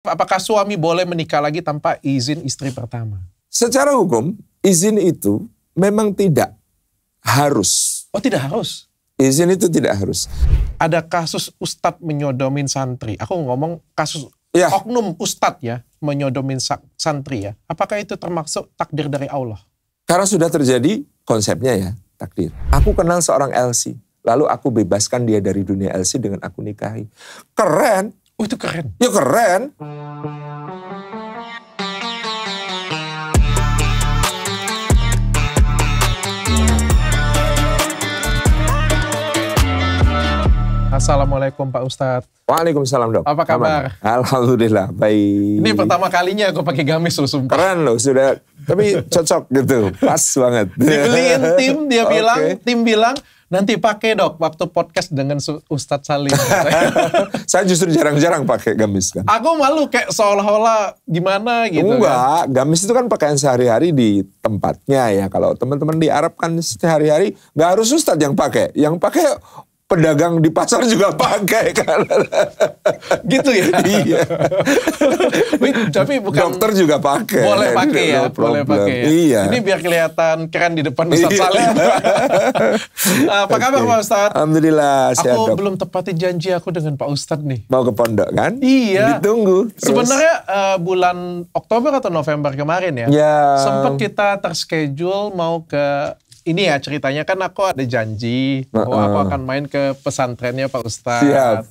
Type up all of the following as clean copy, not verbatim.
Apakah suami boleh menikah lagi tanpa izin istri pertama? Secara hukum, izin itu memang tidak harus. Oh, tidak harus? Izin itu tidak harus. Ada kasus ustadz menyodomin santri. Aku ngomong kasus oknum ustadz ya, menyodomin santri ya. Apakah itu termasuk takdir dari Allah? Karena sudah terjadi konsepnya ya, takdir. Aku kenal seorang LC, lalu aku bebaskan dia dari dunia LC dengan aku nikahi. Keren. Oh, itu keren. Ya keren. Assalamualaikum Pak Ustadz. Waalaikumsalam dok. Apa kabar? Alhamdulillah, baik. Ini pertama kalinya aku pakai gamis loh, sumpah. Keren loh, sudah. Tapi cocok gitu, pas banget. Dibeliin tim, dia bilang, nanti pakai dok waktu podcast dengan Ustadz Salim. Saya justru jarang-jarang pakai gamis kan. Aku malu kayak seolah-olah gimana gitu. Enggak, gamis itu kan pakaian sehari-hari di tempatnya ya. Kalau teman-teman di Arab kan sehari-hari nggak harus Ustadz yang pakai. Yang pakai pedagang di pasar juga pakai kan. Gitu ya? Iya. Tapi bukan. Dokter juga pakai. Boleh pakai ya? Boleh pakai ya? Iya. Ini biar kelihatan keren di depan Ustadz Salim. Apa kabar Pak Ustadz? Alhamdulillah sehat Aku dok. belum tepatin janji aku dengan Pak Ustadz nih. Mau ke pondok kan? Iya. Ditunggu. Terus. Sebenarnya bulan Oktober atau November kemarin ya. Ya. Sempat kita terschedule mau ke. Ini ya ceritanya kan aku ada janji bahwa aku akan main ke pesantrennya Pak Ustadz. Siap.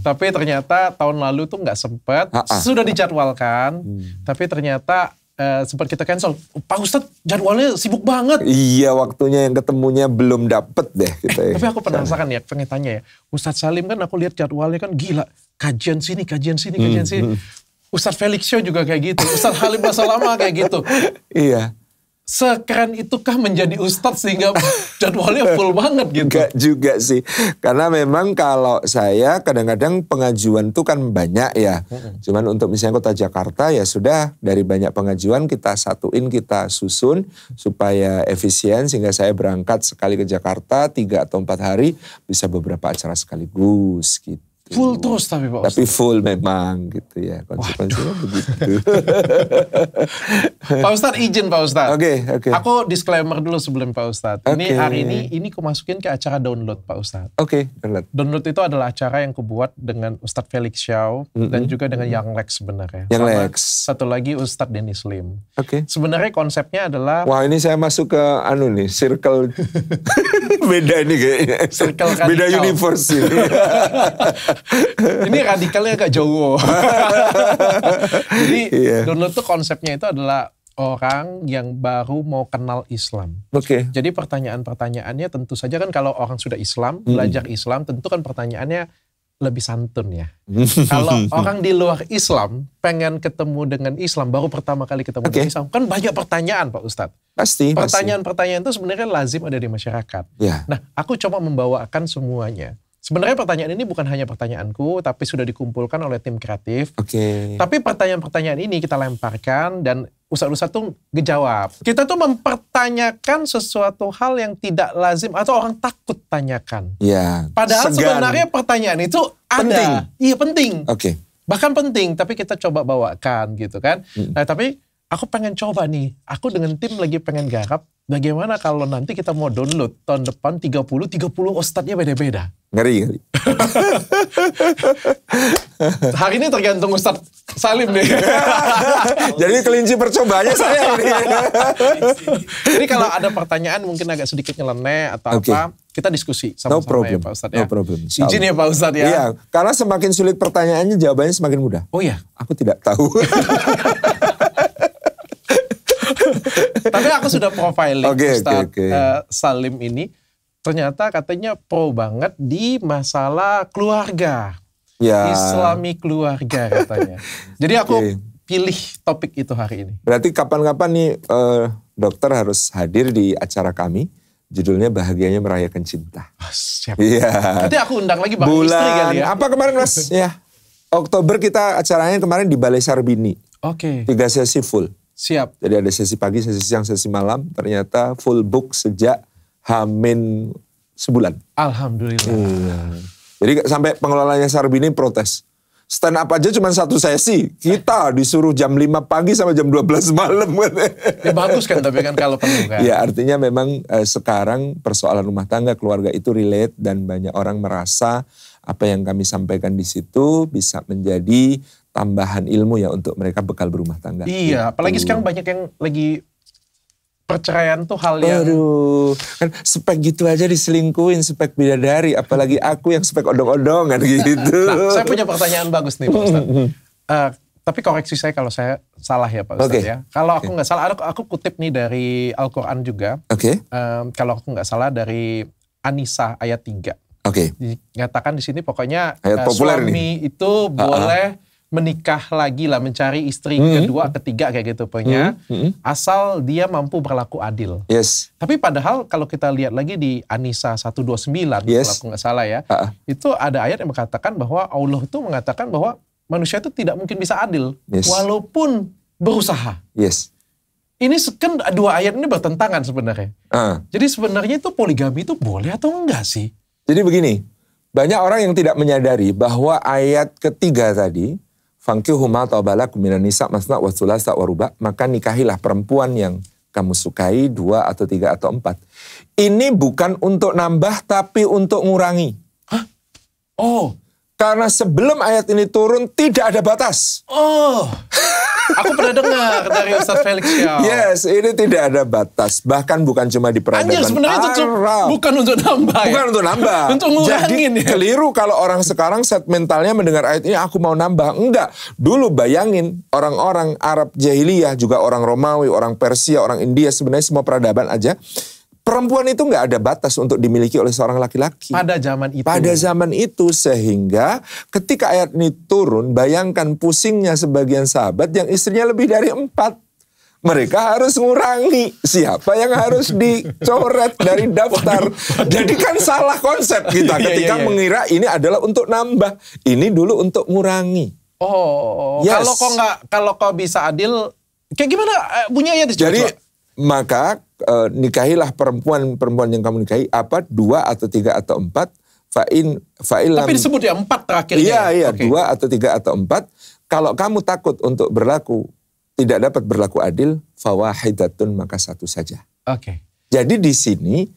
Tapi ternyata tahun lalu tuh nggak sempet. Sudah dijadwalkan. Tapi ternyata sempat kita cancel. Pak Ustadz jadwalnya sibuk banget. Iya, waktunya yang ketemunya belum dapet deh. Gitu ya. Tapi aku penasaran ya, pengen tanya ya. Ustadz Salim kan aku lihat jadwalnya kan gila. Kajian sini, kajian sini, kajian sini. Ustadz Felix Show juga kayak gitu. Ustadz Halim Basalamah kayak gitu. Iya. Sekeren itukah menjadi ustadz sehingga jadwalnya full banget gitu? Enggak juga sih. Karena memang kalau saya kadang-kadang pengajuan tuh kan banyak ya. Cuman untuk misalnya Kota Jakarta ya sudah dari banyak pengajuan kita satuin, kita susun supaya efisien sehingga saya berangkat sekali ke Jakarta 3 atau 4 hari bisa beberapa acara sekaligus gitu. Full terus tapi Pak Ustadz. Tapi full memang gitu ya. Konsekuensinya begitu. Pak Ustadz izin Pak Ustadz. Oke. Aku disclaimer dulu sebelum Pak Ustadz. Ini hari ini ku masukin ke acara download Pak Ustadz. Oke. Download itu adalah acara yang kubuat dengan Ustadz Felix Show dan juga dengan Yang Lex sebenarnya. Yang Lex. Satu lagi Ustadz Denny Slim. Oke. Sebenarnya konsepnya adalah. Wah ini saya masuk ke circle beda ini kayaknya. Circle radikal. Beda universe ini. Ini radikalnya agak jauh. Jadi download tuh konsepnya itu adalah orang yang baru mau kenal Islam. Oke. Jadi pertanyaan-pertanyaannya tentu saja kan kalau orang sudah Islam, belajar Islam, tentu kan pertanyaannya lebih santun ya. Kalau orang di luar Islam pengen ketemu dengan Islam, baru pertama kali ketemu dengan Islam, kan banyak pertanyaan Pak Ustadz. Pasti. Pertanyaan-pertanyaan itu sebenarnya lazim ada di masyarakat. Ya. Nah, aku coba membawakan semuanya. Sebenarnya pertanyaan ini bukan hanya pertanyaanku, tapi sudah dikumpulkan oleh tim kreatif. Oke. Tapi pertanyaan-pertanyaan ini kita lemparkan dan ustadz-ustadz tuh ngejawab. Kita tuh mempertanyakan sesuatu hal yang tidak lazim atau orang takut tanyakan. Ya. Padahal sebenarnya pertanyaan itu penting. ada. Iya penting. Oke. Bahkan penting, tapi kita coba bawakan gitu kan. Nah tapi aku pengen coba nih, aku dengan tim lagi pengen garap. Bagaimana kalau nanti kita mau download tahun depan 30 ustadznya beda-beda. Ngeri. Hari ini tergantung Ustadz Salim nih. Jadi kelinci percobaannya saya ini. Jadi kalau ada pertanyaan mungkin agak sedikit nyeleneh atau apa, kita diskusi sama-sama ya Pak Ustadz ya. No problem. Izin ya Pak Ustadz ya. Iya, karena semakin sulit pertanyaannya jawabannya semakin mudah. Oh iya? Aku tidak tahu. Tapi aku sudah profiling Ustadz Salim ini. Ternyata katanya pro banget di masalah keluarga. Ya. Islami keluarga katanya. Jadi aku pilih topik itu hari ini. Berarti kapan-kapan nih dokter harus hadir di acara kami. Judulnya Bahagianya Merayakan Cinta. Oh, siap. Iya. Nanti aku undang lagi Bang Istri kali ya. Apa kemarin Mas? Ya. Oktober kita acaranya kemarin di Balai Sarbini. Oke. 3 sesi full. Siap. Jadi ada sesi pagi, sesi siang, sesi malam. Ternyata full book sejak Hamin sebulan. Alhamdulillah. Jadi sampai pengelolanya Sarbini protes. stand up aja cuma satu sesi. Kita disuruh jam 5 pagi sampai jam 12 malam. Ya bagus kan, tapi kan kalau penuh kan. Ya artinya memang sekarang persoalan rumah tangga, keluarga itu relate dan banyak orang merasa apa yang kami sampaikan di situ bisa menjadi tambahan ilmu ya untuk mereka bekal berumah tangga. Iya, apalagi sekarang banyak yang lagi perceraian tuh hal yang... Aduh, kan spek gitu aja diselingkuhin, spek bidadari. Apalagi aku yang spek odong-odongan gitu. Nah, saya punya pertanyaan bagus nih Pak Ustadz. Tapi koreksi saya kalau saya salah ya Pak Ustadz ya. Kalau aku nggak salah, aku kutip nih dari Al-Quran juga. Kalau aku nggak salah dari An-Nisa ayat 3. Dikatakan di sini pokoknya suami itu boleh menikah lagi lah, mencari istri kedua, ketiga kayak gitu pokoknya, asal dia mampu berlaku adil. Tapi padahal kalau kita lihat lagi di An-Nisa 129, kalau aku nggak salah ya, itu ada ayat yang mengatakan bahwa Allah itu mengatakan bahwa manusia itu tidak mungkin bisa adil, walaupun berusaha. Ini kan dua ayat ini bertentangan sebenarnya. Jadi sebenarnya itu poligami itu boleh atau enggak sih? Jadi begini, banyak orang yang tidak menyadari bahwa ayat ketiga tadi, Fankihu ma tabalakum minan nisa masna wa thulatha wa ruba', maka nikahilah perempuan yang kamu sukai 2 atau 3 atau 4. Ini bukan untuk nambah tapi untuk ngurangi. Hah? Oh, karena sebelum ayat ini turun tidak ada batas. Oh. Aku pernah dengar dari Ustaz Felix ya. Yes, ini tidak ada batas. Bahkan bukan cuma di peradaban Arab. Sebenarnya itu bukan untuk nambah. Bukan untuk nambah. Untuk ngurangin ya. Keliru kalau orang sekarang set mentalnya mendengar ayat ini aku mau nambah. Enggak. Dulu bayangin orang-orang Arab jahiliyah, juga orang Romawi, orang Persia, orang India, sebenarnya semua peradaban aja. Perempuan itu nggak ada batas untuk dimiliki oleh seorang laki-laki. Pada zaman itu. Pada zaman itu, sehingga ketika ayat ini turun, bayangkan pusingnya sebagian sahabat yang istrinya lebih dari 4. Mereka harus ngurangi. Siapa yang harus dicoret dari daftar? Jadi kan salah konsep kita ketika mengira ini adalah untuk nambah. Ini dulu untuk ngurangi. Oh, kalau kau bisa adil, kayak gimana bunyi ayat itu? Jadi maka nikahilah perempuan yang kamu nikahi 2 atau 3 atau 4. Tapi disebut ya 4 terakhirnya. Iya, 2 atau 3 atau 4. Kalau kamu takut untuk tidak dapat berlaku adil, fawahidatun, maka 1 saja. Jadi di sini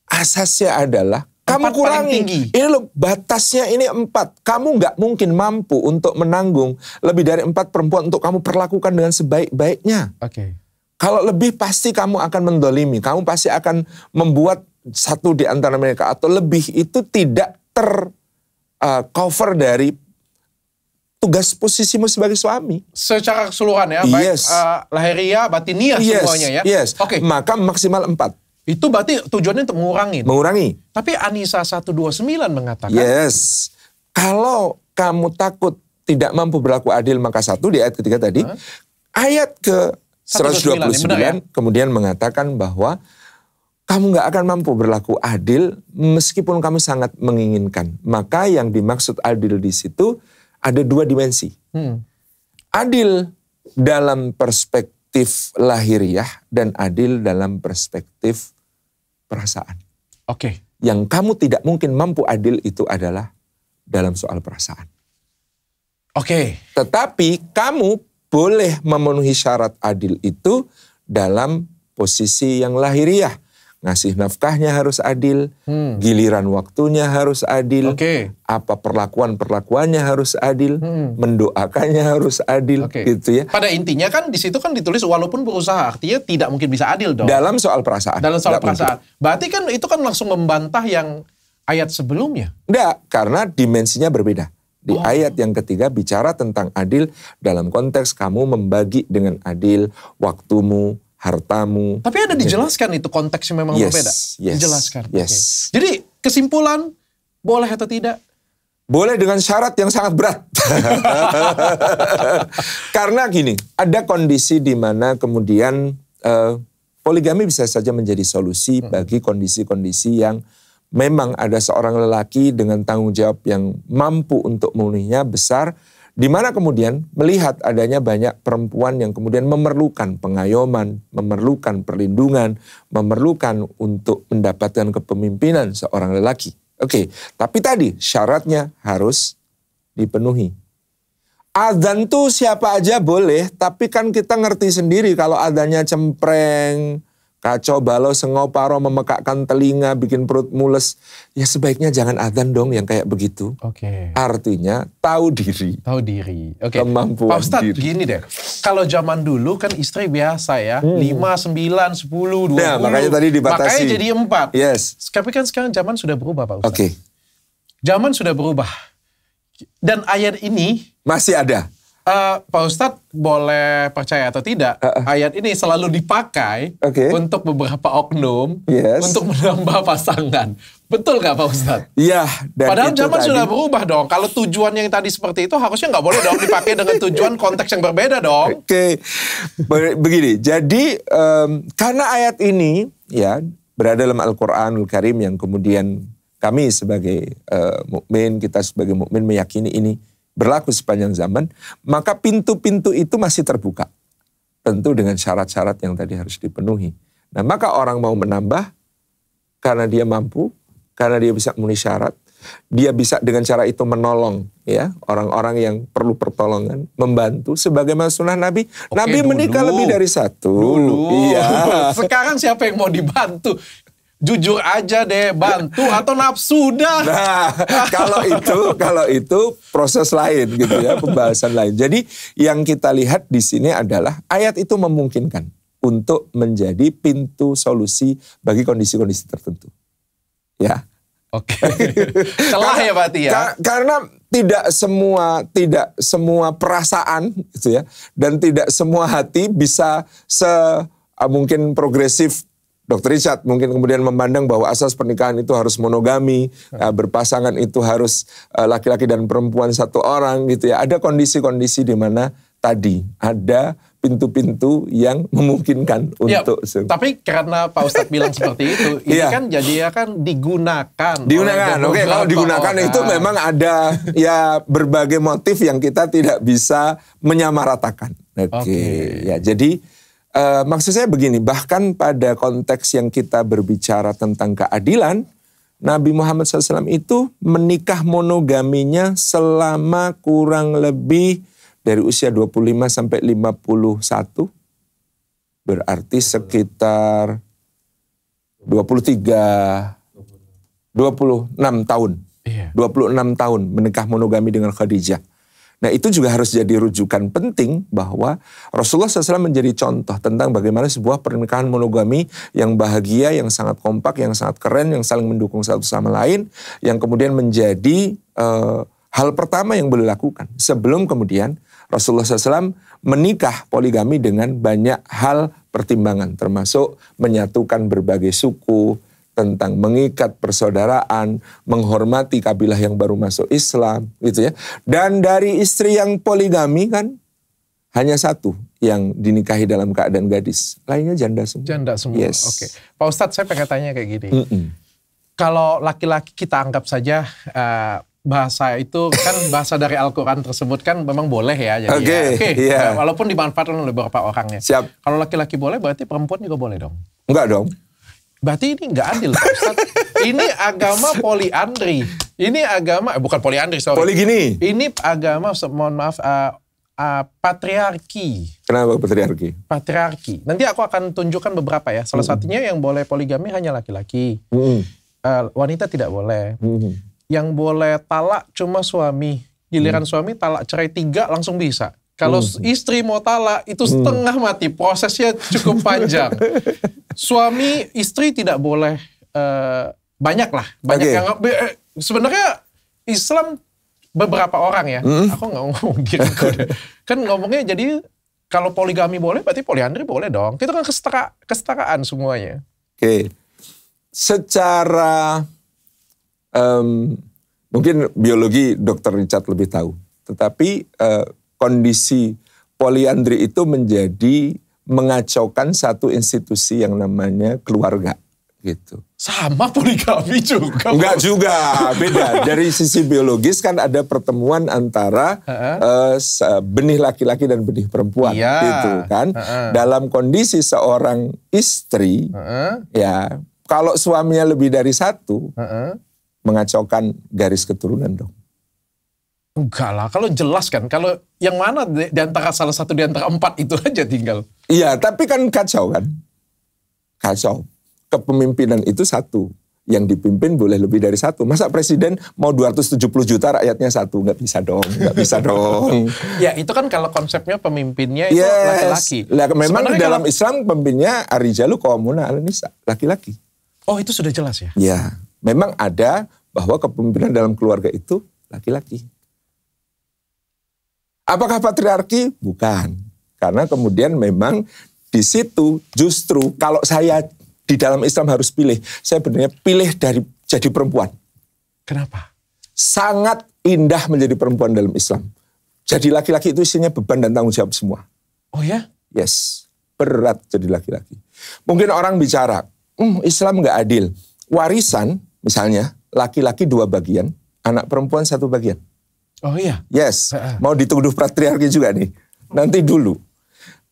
asasnya adalah kamu kurangi. Ini loh batasnya ini 4. Kamu nggak mungkin mampu untuk menanggung lebih dari 4 perempuan untuk kamu perlakukan dengan sebaik-baiknya. Kalau lebih pasti kamu akan mendolimi. Kamu pasti akan membuat satu di antara mereka atau lebih itu tidak cover dari tugas posisimu sebagai suami. Secara keseluruhan ya, baik lahiriah, batiniah semuanya ya. Maka maksimal 4. Itu berarti tujuannya untuk mengurangi. Tapi An-Nisa 129 mengatakan. Kalau kamu takut tidak mampu berlaku adil maka 1 di ayat ketiga tadi. Ayat ke 129 kemudian mengatakan bahwa kamu nggak akan mampu berlaku adil meskipun kamu sangat menginginkan. Maka yang dimaksud adil di situ ada 2 dimensi. Adil dalam perspektif lahiriah dan adil dalam perspektif perasaan. Yang kamu tidak mungkin mampu adil itu adalah dalam soal perasaan. Tetapi kamu boleh memenuhi syarat adil itu dalam posisi yang lahiriah. Ngasih nafkahnya harus adil, giliran waktunya harus adil, apa perlakuannya harus adil, mendoakannya harus adil, gitu ya. Pada intinya kan di situ kan ditulis walaupun berusaha, artinya tidak mungkin bisa adil dong. Dalam soal perasaan. Berarti kan itu kan langsung membantah yang ayat sebelumnya. Enggak, karena dimensinya berbeda. Di ayat yang ketiga bicara tentang adil dalam konteks kamu membagi dengan adil waktumu, hartamu. Tapi ada dijelaskan itu konteksnya memang berbeda. Dijelaskan. Jadi kesimpulan boleh atau tidak? Boleh dengan syarat yang sangat berat. Karena gini, ada kondisi di mana kemudian poligami bisa saja menjadi solusi bagi kondisi-kondisi yang memang ada seorang lelaki dengan tanggung jawab yang mampu untuk memenuhinya besar, di mana kemudian melihat adanya banyak perempuan yang kemudian memerlukan pengayoman, memerlukan perlindungan, memerlukan untuk mendapatkan kepemimpinan seorang lelaki. Tapi tadi syaratnya harus dipenuhi. Adzan tuh siapa aja boleh, tapi kan kita ngerti sendiri kalau adzannya cempreng, kacau balau, sengau paro, memekakkan telinga, bikin perut mules. Ya sebaiknya jangan adzan dong yang kayak begitu. Oke. Artinya tahu diri. Tahu diri. Oke. Kemampuan Pak Ustadz, diri. gini deh. Kalau zaman dulu kan istri biasa ya. 5, 9, 10, 20. Nah, makanya tadi dibatasi. Makanya jadi 4. Yes. Tapi kan sekarang zaman sudah berubah Pak Ustadz. Oke. Zaman sudah berubah. Dan ayat ini Masih ada. Pak Ustadz boleh percaya atau tidak, ayat ini selalu dipakai untuk beberapa oknum untuk menambah pasangan. Betul nggak Pak Ustadz? Iya. Padahal zaman sudah berubah dong. Kalau tujuan yang tadi seperti itu harusnya nggak boleh dong dipakai dengan tujuan konteks yang berbeda dong. Oke. Begini, jadi karena ayat ini ya berada dalam Al-Quranul Karim yang kemudian kami sebagai mukmin, kita sebagai mukmin meyakini ini berlaku sepanjang zaman, maka pintu-pintu itu masih terbuka. Tentu dengan syarat-syarat yang tadi harus dipenuhi. Nah, maka orang mau menambah karena dia mampu, karena dia bisa memenuhi syarat, dia bisa dengan cara itu menolong ya orang-orang yang perlu pertolongan, membantu sebagaimana sunnah Nabi. Nabi menikah lebih dari satu. Iya. Sekarang siapa yang mau dibantu? Jujur aja deh, bantu atau nafsu dah. Nah, kalau itu proses lain gitu ya, pembahasan lain. Jadi yang kita lihat di sini adalah ayat itu memungkinkan untuk menjadi pintu solusi bagi kondisi-kondisi tertentu. Ya. Oke. Celah ya berarti ya. Karena tidak semua perasaan gitu ya, dan tidak semua hati bisa mungkin progresif. Dr. Richard mungkin kemudian memandang bahwa asas pernikahan itu harus monogami, berpasangan itu harus laki-laki dan perempuan satu orang gitu ya. Ada kondisi-kondisi di mana tadi ada pintu-pintu yang memungkinkan untuk. Tapi karena Pak Ustadz bilang seperti itu, ini kan jadi akan digunakan. Oke, kalau digunakan orang. Itu memang ada ya berbagai motif yang kita tidak bisa menyamaratakan. Oke. Ya, jadi maksud saya begini, bahkan pada konteks yang kita berbicara tentang keadilan, Nabi Muhammad SAW itu menikah monogaminya selama kurang lebih dari usia 25 sampai 51. Berarti sekitar 26 tahun. 26 tahun menikah monogami dengan Khadijah. Nah itu juga harus jadi rujukan penting bahwa Rasulullah SAW menjadi contoh tentang bagaimana sebuah pernikahan monogami yang bahagia, yang sangat kompak, yang sangat keren, yang saling mendukung satu sama lain, yang kemudian menjadi hal pertama yang boleh dilakukan. Sebelum kemudian Rasulullah SAW menikah poligami dengan banyak hal pertimbangan, termasuk menyatukan berbagai suku, tentang mengikat persaudaraan, menghormati kabilah yang baru masuk Islam, gitu ya. Dan dari istri yang poligami kan hanya satu yang dinikahi dalam keadaan gadis, lainnya janda semua. Janda semua. Yes. Oke. Pak Ustadz, saya pengen tanya kayak gini. Kalau laki-laki kita anggap saja bahasa itu kan bahasa dari Al-Quran tersebut kan memang boleh ya. Jadi walaupun dimanfaatkan oleh beberapa orang ya. Siap. Kalau laki-laki boleh, berarti perempuan juga boleh dong? Enggak dong. Berarti ini nggak adil, Pak Ustadz. Ini agama poliandri. Ini agama, bukan poliandri, sorry. Poligini. Ini agama, mohon maaf, patriarki. Kenapa patriarki? Patriarki. Nanti aku akan tunjukkan beberapa ya. Salah satunya yang boleh poligami hanya laki-laki. Wanita tidak boleh. Yang boleh talak cuma suami. Giliran suami talak cerai 3 langsung bisa. Kalau istri mau talak itu setengah mati, prosesnya cukup panjang. Suami istri tidak boleh, banyak yang sebenarnya Islam beberapa orang ya. Aku nggak ngomong diriku deh. Kan ngomongnya jadi kalau poligami boleh, berarti poliandri boleh dong. Itu kan kesetaraan semuanya. Oke, secara mungkin biologi Dr. Richard lebih tahu, tetapi kondisi poliandri itu menjadi mengacaukan satu institusi yang namanya keluarga gitu. Sama poligami juga. Enggak juga, beda. Dari sisi biologis kan ada pertemuan antara benih laki-laki dan benih perempuan gitu kan. Dalam kondisi seorang istri ya, kalau suaminya lebih dari satu mengacaukan garis keturunan dong. Enggak lah, kalau jelas kan, kalau yang mana di antara salah satu di antara 4 itu aja tinggal. Iya, tapi kan kacau kan. Kacau. Kepemimpinan itu satu. Yang dipimpin boleh lebih dari satu. Masa presiden mau 270 juta rakyatnya satu? Nggak bisa dong, nggak bisa dong. Ya itu kan kalau konsepnya pemimpinnya itu laki-laki. Memang di dalam Islam pemimpinnya ar-rijalu qawwamuna 'alan nisa, laki-laki. Oh itu sudah jelas ya? Ya, memang ada bahwa kepemimpinan dalam keluarga itu laki-laki. Apakah patriarki? Bukan. Karena kemudian memang di situ justru kalau saya di dalam Islam harus pilih, saya benar-benar pilih dari jadi perempuan. Kenapa? Sangat indah menjadi perempuan dalam Islam. Jadi laki-laki itu isinya beban dan tanggung jawab semua. Oh ya? Yes, berat jadi laki-laki. Mungkin orang bicara, Islam nggak adil. Warisan misalnya, laki-laki 2 bagian, anak perempuan 1 bagian. Oh iya? Yes, mau dituduh patriarki juga nih. Nanti dulu.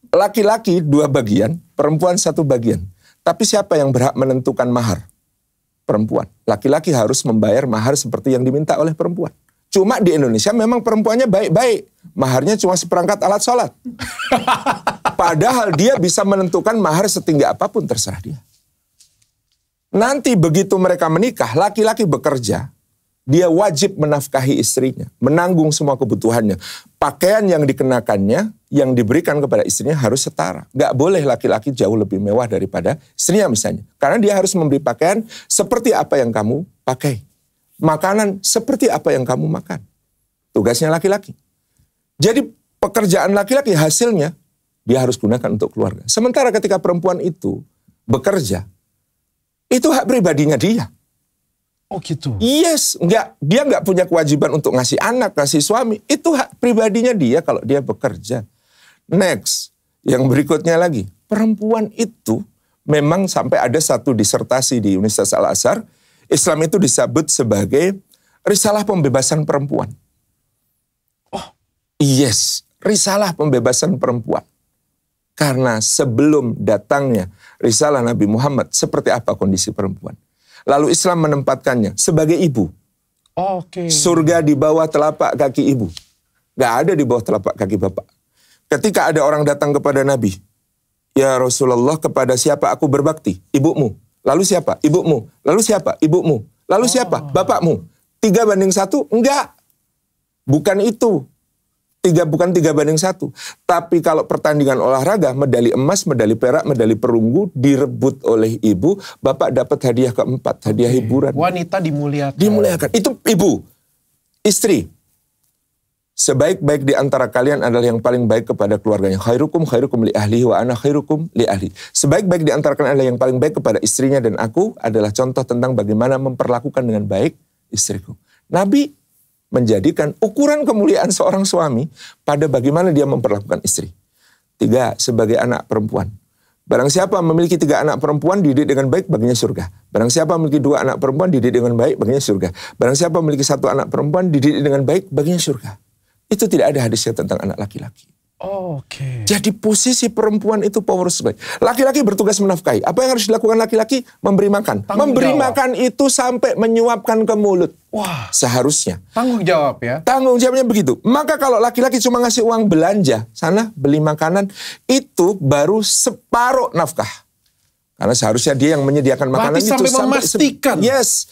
Laki-laki 2 bagian, perempuan 1 bagian. Tapi siapa yang berhak menentukan mahar? Perempuan. Laki-laki harus membayar mahar seperti yang diminta oleh perempuan. Cuma di Indonesia memang perempuannya baik-baik. Maharnya cuma seperangkat alat sholat. Padahal dia bisa menentukan mahar setinggi apapun, terserah dia. Nanti begitu mereka menikah, laki-laki bekerja. Dia wajib menafkahi istrinya, menanggung semua kebutuhannya. Pakaian yang dikenakannya, yang diberikan kepada istrinya harus setara. Gak boleh laki-laki jauh lebih mewah daripada istrinya misalnya. Karena dia harus memberi pakaian seperti apa yang kamu pakai. Makanan seperti apa yang kamu makan. Tugasnya laki-laki. Jadi pekerjaan laki-laki hasilnya dia harus gunakan untuk keluarga. Sementara ketika perempuan itu bekerja, itu hak pribadinya dia. Oh gitu? Yes, dia nggak punya kewajiban untuk ngasih anak, ngasih suami. Itu hak pribadinya dia kalau dia bekerja. Next, yang berikutnya lagi. Perempuan itu memang sampai ada satu disertasi di Universitas Al-Azhar, Islam itu disebut sebagai risalah pembebasan perempuan. Oh, yes, risalah pembebasan perempuan. Karena sebelum datangnya risalah Nabi Muhammad, seperti apa kondisi perempuan? Lalu Islam menempatkannya sebagai ibu. Oke. Surga di bawah telapak kaki ibu. Gak ada di bawah telapak kaki bapak. Ketika ada orang datang kepada Nabi, ya Rasulullah, kepada siapa aku berbakti? Ibumu. Lalu siapa? Ibumu. Lalu siapa? Ibumu. Lalu siapa? Bapakmu. 3:1? Enggak. Bukan itu. Bukan 3:1. Tapi kalau pertandingan olahraga, medali emas, medali perak, medali perunggu direbut oleh ibu, bapak dapat hadiah keempat, hadiah hiburan. Wanita dimuliakan. Dimuliakan. Itu ibu. Istri. Sebaik-baik di antara kalian adalah yang paling baik kepada keluarganya. Khairukum li ahlihi wa ana khairukum li ahli. Sebaik-baik di antara kalian adalah yang paling baik kepada istrinya, dan aku adalah contoh tentang bagaimana memperlakukan dengan baik istriku. Nabi menjadikan ukuran kemuliaan seorang suami pada bagaimana dia memperlakukan istri. 3, sebagai anak perempuan. Barang siapa memiliki 3 anak perempuan, dididik dengan baik, baginya surga. Barang siapa memiliki 2 anak perempuan, dididik dengan baik, baginya surga. Barang siapa memiliki 1 anak perempuan, dididik dengan baik, baginya surga. Itu tidak ada hadisnya tentang anak laki-laki. Oke. Jadi posisi perempuan itu power sekali. Laki-laki bertugas menafkahi. Apa yang harus dilakukan laki-laki? Memberi makan. Memberi makan itu sampai menyuapkan ke mulut. Wah. Seharusnya. Tanggung jawab ya. Tanggung jawabnya begitu. Maka kalau laki-laki cuma ngasih uang belanja, sana beli makanan, itu baru separuh nafkah. Karena seharusnya dia yang menyediakan makanan itu sampai memastikan. Yes.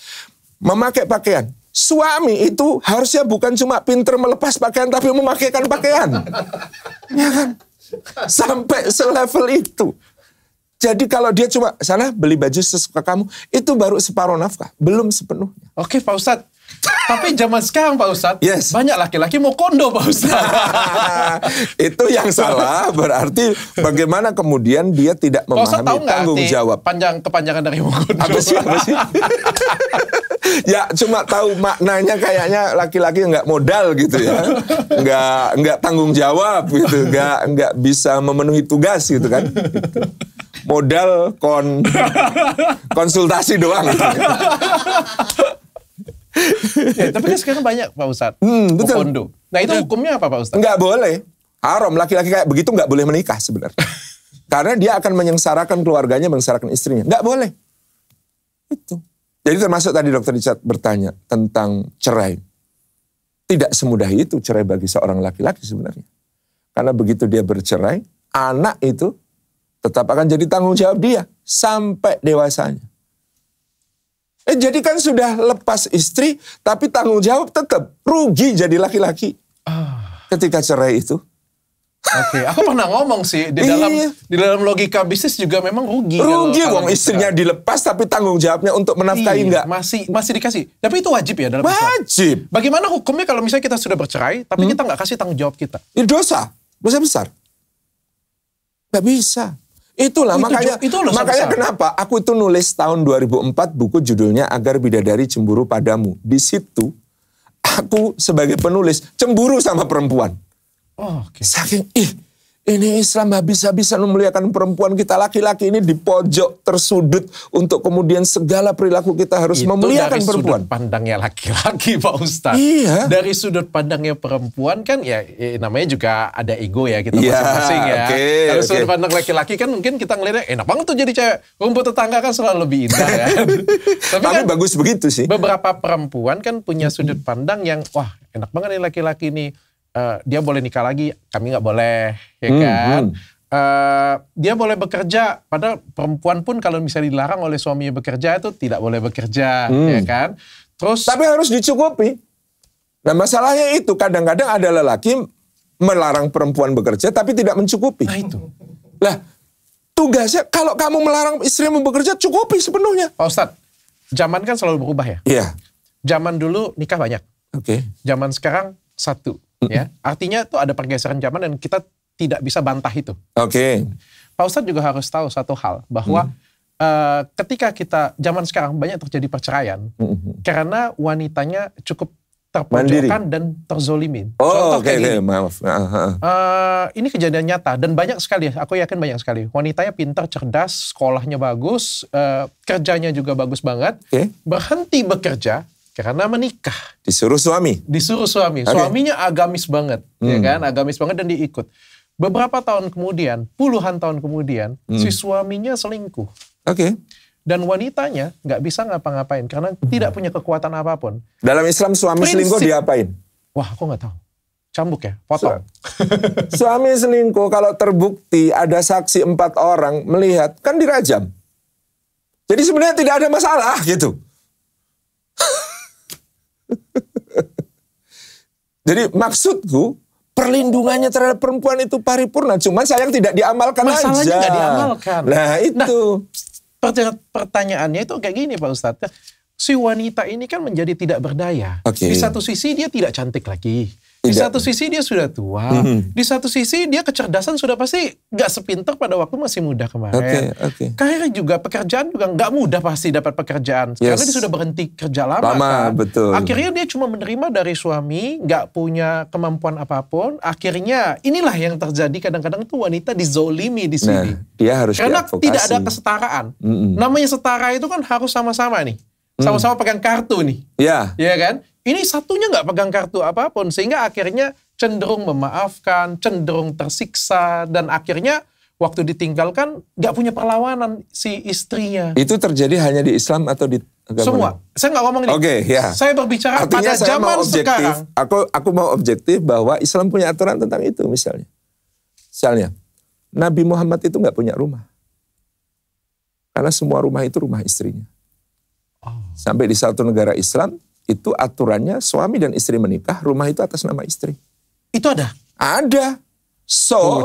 Memakai pakaian. Suami itu harusnya bukan cuma pinter melepas pakaian, tapi memakaikan pakaian. Ya kan? Sampai selevel itu. Jadi kalau dia cuma sana beli baju sesuka kamu, itu baru separuh nafkah, belum sepenuhnya. Oke Pak Ustadz. Tapi zaman sekarang Pak Ustadz, yes, banyak laki-laki mau kondo Pak Ustadz. Itu yang salah, berarti bagaimana kemudian dia tidak memahami tanggung jawab. Kepanjangan dari mau kondo. Apa sih? Ya cuma tahu maknanya, kayaknya laki-laki nggak modal gitu ya, nggak tanggung jawab gitu, nggak bisa memenuhi tugas gitu kan. Gitu. Modal konsultasi doang. Gitu. Ya, tapi kan sekarang banyak Pak Ustadz. Betul. Kondo. Nah itu hukumnya apa Pak Ustadz? Nggak boleh. Haram. Laki-laki kayak begitu nggak boleh menikah sebenarnya. Karena dia akan menyengsarakan keluarganya, menyengsarakan istrinya. Nggak boleh. Itu. Jadi termasuk tadi Dr. Richard bertanya tentang cerai. Tidak semudah itu cerai bagi seorang laki-laki sebenarnya. Karena begitu dia bercerai, anak itu tetap akan jadi tanggung jawab dia sampai dewasanya. Jadi kan sudah lepas istri, tapi tanggung jawab tetap rugi jadi laki-laki. Ketika cerai itu. Oke, aku pernah ngomong sih di dalam logika bisnis juga memang rugi. Rugi, wong istrinya dilepas tapi tanggung jawabnya untuk menafkahi enggak? Masih dikasih. Tapi itu wajib ya dalam Islam? Wajib. Bagaimana hukumnya kalau misalnya kita sudah bercerai tapi kita nggak kasih tanggung jawab kita? Itu dosa besar. Nggak bisa. Itulah makanya kenapa aku itu nulis tahun 2004 buku judulnya Agar Bidadari Cemburu Padamu. Di situ aku sebagai penulis cemburu sama perempuan. Saking ini Islam habis-habisan memuliakan perempuan, kita laki-laki ini di pojok tersudut untuk kemudian segala perilaku kita harus memuliakan perempuan. Itu dari sudut pandangnya laki-laki Pak Ustadz. Iya. Dari sudut pandangnya perempuan kan ya namanya juga ada ego ya kita masing-masing ya. Kalau sudut pandang laki-laki kan mungkin kita ngeliatnya enak banget tuh jadi cewek. Rumput tetangga kan selalu lebih indah ya. Tapi kan bagus begitu sih. Beberapa perempuan kan punya sudut pandang yang wah enak banget nih laki-laki nih. Dia boleh nikah lagi, kami nggak boleh, ya kan? Dia boleh bekerja, padahal perempuan pun kalau misalnya dilarang oleh suaminya bekerja itu tidak boleh bekerja, ya kan? Terus, tapi harus dicukupi. Nah masalahnya itu kadang-kadang ada lelaki melarang perempuan bekerja tapi tidak mencukupi. Nah itu. Lah tugasnya kalau kamu melarang istrimu bekerja cukupi sepenuhnya. Pak Ustadz, zaman kan selalu berubah ya? Iya. Zaman dulu nikah banyak. Oke. Zaman sekarang satu. Ya, artinya itu ada pergeseran zaman dan kita tidak bisa bantah itu. Oke. Pak Ustadz juga harus tahu satu hal bahwa ketika kita zaman sekarang banyak terjadi perceraian karena wanitanya cukup terpojokkan dan terzolimin. Oh, oke, maaf. Ini kejadian nyata dan banyak sekali. Aku yakin banyak sekali. Wanitanya pintar, cerdas, sekolahnya bagus, kerjanya juga bagus banget. Berhenti bekerja karena menikah. Disuruh suami. Suaminya agamis banget, ya kan? Agamis banget dan diikut. Beberapa tahun kemudian, puluhan tahun kemudian, si suaminya selingkuh. Dan wanitanya nggak bisa ngapa-ngapain karena tidak punya kekuatan apapun. Dalam Islam suami selingkuh diapain? Wah, aku nggak tahu. Cambuk ya, potong. Suami selingkuh kalau terbukti ada saksi 4 orang melihat kan dirajam. Jadi sebenarnya tidak ada masalah gitu. Jadi maksudku perlindungannya terhadap perempuan itu paripurna, cuman sayang tidak diamalkan. Masalahnya aja. Nggak diamalkan. Nah itu. Pertanyaannya itu kayak gini Pak Ustadz. Si wanita ini kan menjadi tidak berdaya. Di satu sisi dia tidak cantik lagi. Di satu sisi dia sudah tua. Di satu sisi dia kecerdasan sudah pasti gak sepintar pada waktu masih muda kemarin. Karirnya juga, pekerjaan juga gak mudah pasti dapat pekerjaan. Karena dia sudah berhenti kerja lama kan. Betul. Akhirnya dia cuma menerima dari suami, gak punya kemampuan apapun. Akhirnya inilah yang terjadi kadang-kadang itu wanita dizolimi di sini. Nah, dia harus karena diadvokasi. tidak ada kesetaraan. Namanya setara itu kan harus sama-sama nih. Sama-sama pegang kartu nih. Iya kan? Ini satunya nggak pegang kartu apapun. Sehingga akhirnya cenderung memaafkan, cenderung tersiksa. Dan akhirnya waktu ditinggalkan nggak punya perlawanan si istrinya. Itu terjadi hanya di Islam atau di agama? Semua. Saya nggak ngomong ini. Saya berbicara artinya pada zaman sekarang. Aku mau objektif bahwa Islam punya aturan tentang itu misalnya. Misalnya, Nabi Muhammad itu nggak punya rumah. Karena semua rumah itu rumah istrinya. Sampai di satu negara Islam, itu aturannya suami dan istri menikah, rumah itu atas nama istri. Itu ada? Ada. So,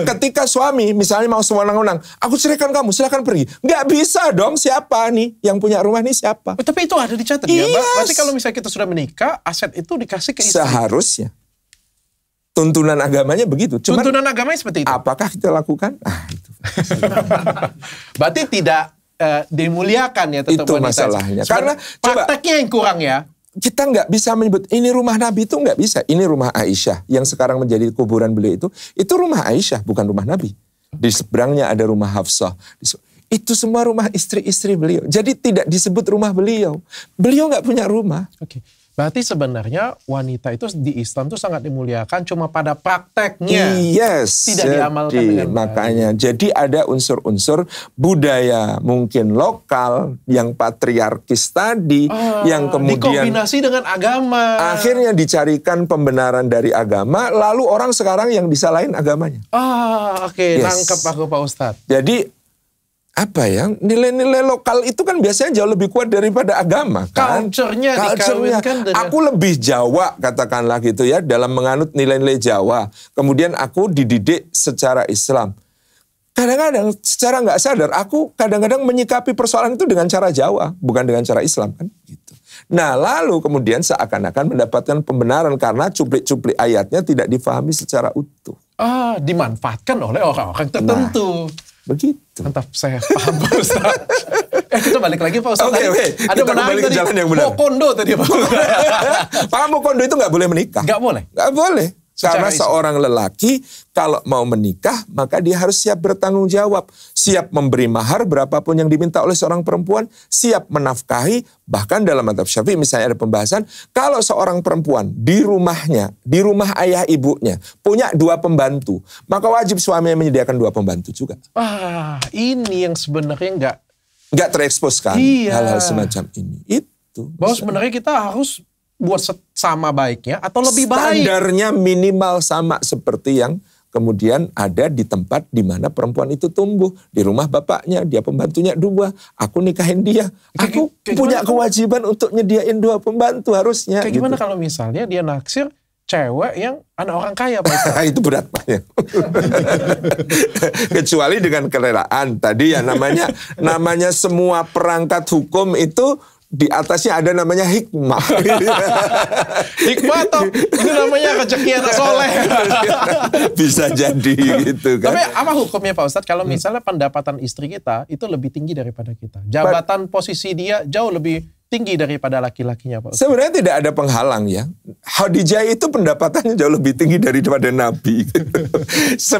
ketika suami misalnya mau sewenang-wenang, aku ceraikan kamu, silakan pergi. Nggak bisa dong, siapa nih yang punya rumah nih siapa? Tapi itu ada dicatat ya, Mbak? Berarti kalau misalnya kita sudah menikah, aset itu dikasih ke istri. Seharusnya. Tuntunan agamanya begitu. Cuman, tuntunan agamanya seperti itu. Apakah kita lakukan? Itu. Berarti tidak dimuliakan ya tetap itu wanita. Masalahnya. Karena prakteknya yang kurang ya. Kita nggak bisa menyebut ini rumah Nabi, itu nggak bisa. Ini rumah Aisyah yang sekarang menjadi kuburan beliau itu rumah Aisyah bukan rumah Nabi. Di seberangnya ada rumah Hafsah. Itu semua rumah istri-istri beliau. Jadi tidak disebut rumah beliau. Beliau nggak punya rumah. Berarti sebenarnya wanita itu di Islam itu sangat dimuliakan cuma pada prakteknya. Yes. Tidak diamalkan dengan baik. Makanya jadi ada unsur-unsur budaya mungkin lokal yang patriarkis tadi yang kemudian dikombinasi dengan agama. Akhirnya dicarikan pembenaran dari agama, lalu orang sekarang yang disalahin agamanya. Oke. Nangkep aku Pak Ustadz. Jadi apa ya, nilai-nilai lokal itu kan biasanya jauh lebih kuat daripada agama kan. Culture-nya dikawinkan dengan... Aku lebih Jawa katakanlah gitu ya, dalam menganut nilai-nilai Jawa. Kemudian aku dididik secara Islam. Kadang-kadang secara nggak sadar aku kadang-kadang menyikapi persoalan itu dengan cara Jawa, bukan dengan cara Islam kan gitu. Nah lalu kemudian seakan-akan mendapatkan pembenaran karena cuplik-cuplik ayatnya tidak difahami secara utuh. Dimanfaatkan oleh orang-orang tertentu. Begitu. Mantap, saya paham Pak Ustaz. Kita balik lagi Pak Ustaz. Oke. Ada Kita kembali ke jalan yang benar. Mokondo tadi Pak Ustaz. Pak Mokondo itu nggak boleh menikah. Nggak boleh? Nggak boleh. Karena Islam. seorang lelaki kalau mau menikah maka dia harus siap bertanggung jawab. Siap memberi mahar berapapun yang diminta oleh seorang perempuan. Siap menafkahi. Bahkan dalam mazhab Syafi'i misalnya ada pembahasan. Kalau seorang perempuan di rumahnya, di rumah ayah ibunya punya 2 pembantu. Maka wajib suaminya menyediakan 2 pembantu juga. Ini yang sebenarnya nggak terekspos kan hal-hal semacam ini. Itu. Bahwa sebenarnya kita harus buat sama baiknya atau lebih baik. Standarnya minimal sama seperti yang kemudian ada di tempat di mana perempuan itu tumbuh. Di rumah bapaknya, dia pembantunya 2. Aku nikahin dia. Aku punya kewajiban untuk nyediain 2 pembantu harusnya. Kayak gimana kalau misalnya dia naksir cewek yang anak orang kaya Pak? Itu berat Pak ya. Kecuali dengan kerelaan. Tadi ya namanya semua perangkat hukum itu di atasnya ada namanya hikmah. Hikmah toh? Ini namanya rezeki anak soleh. Bisa jadi gitu kan. Tapi apa hukumnya Pak Ustadz kalau misalnya pendapatan istri kita itu lebih tinggi daripada kita? Jabatan posisi dia jauh lebih tinggi daripada laki-lakinya Pak Ustadz. Sebenarnya tidak ada penghalang ya. Khadijah itu pendapatannya jauh lebih tinggi daripada Nabi.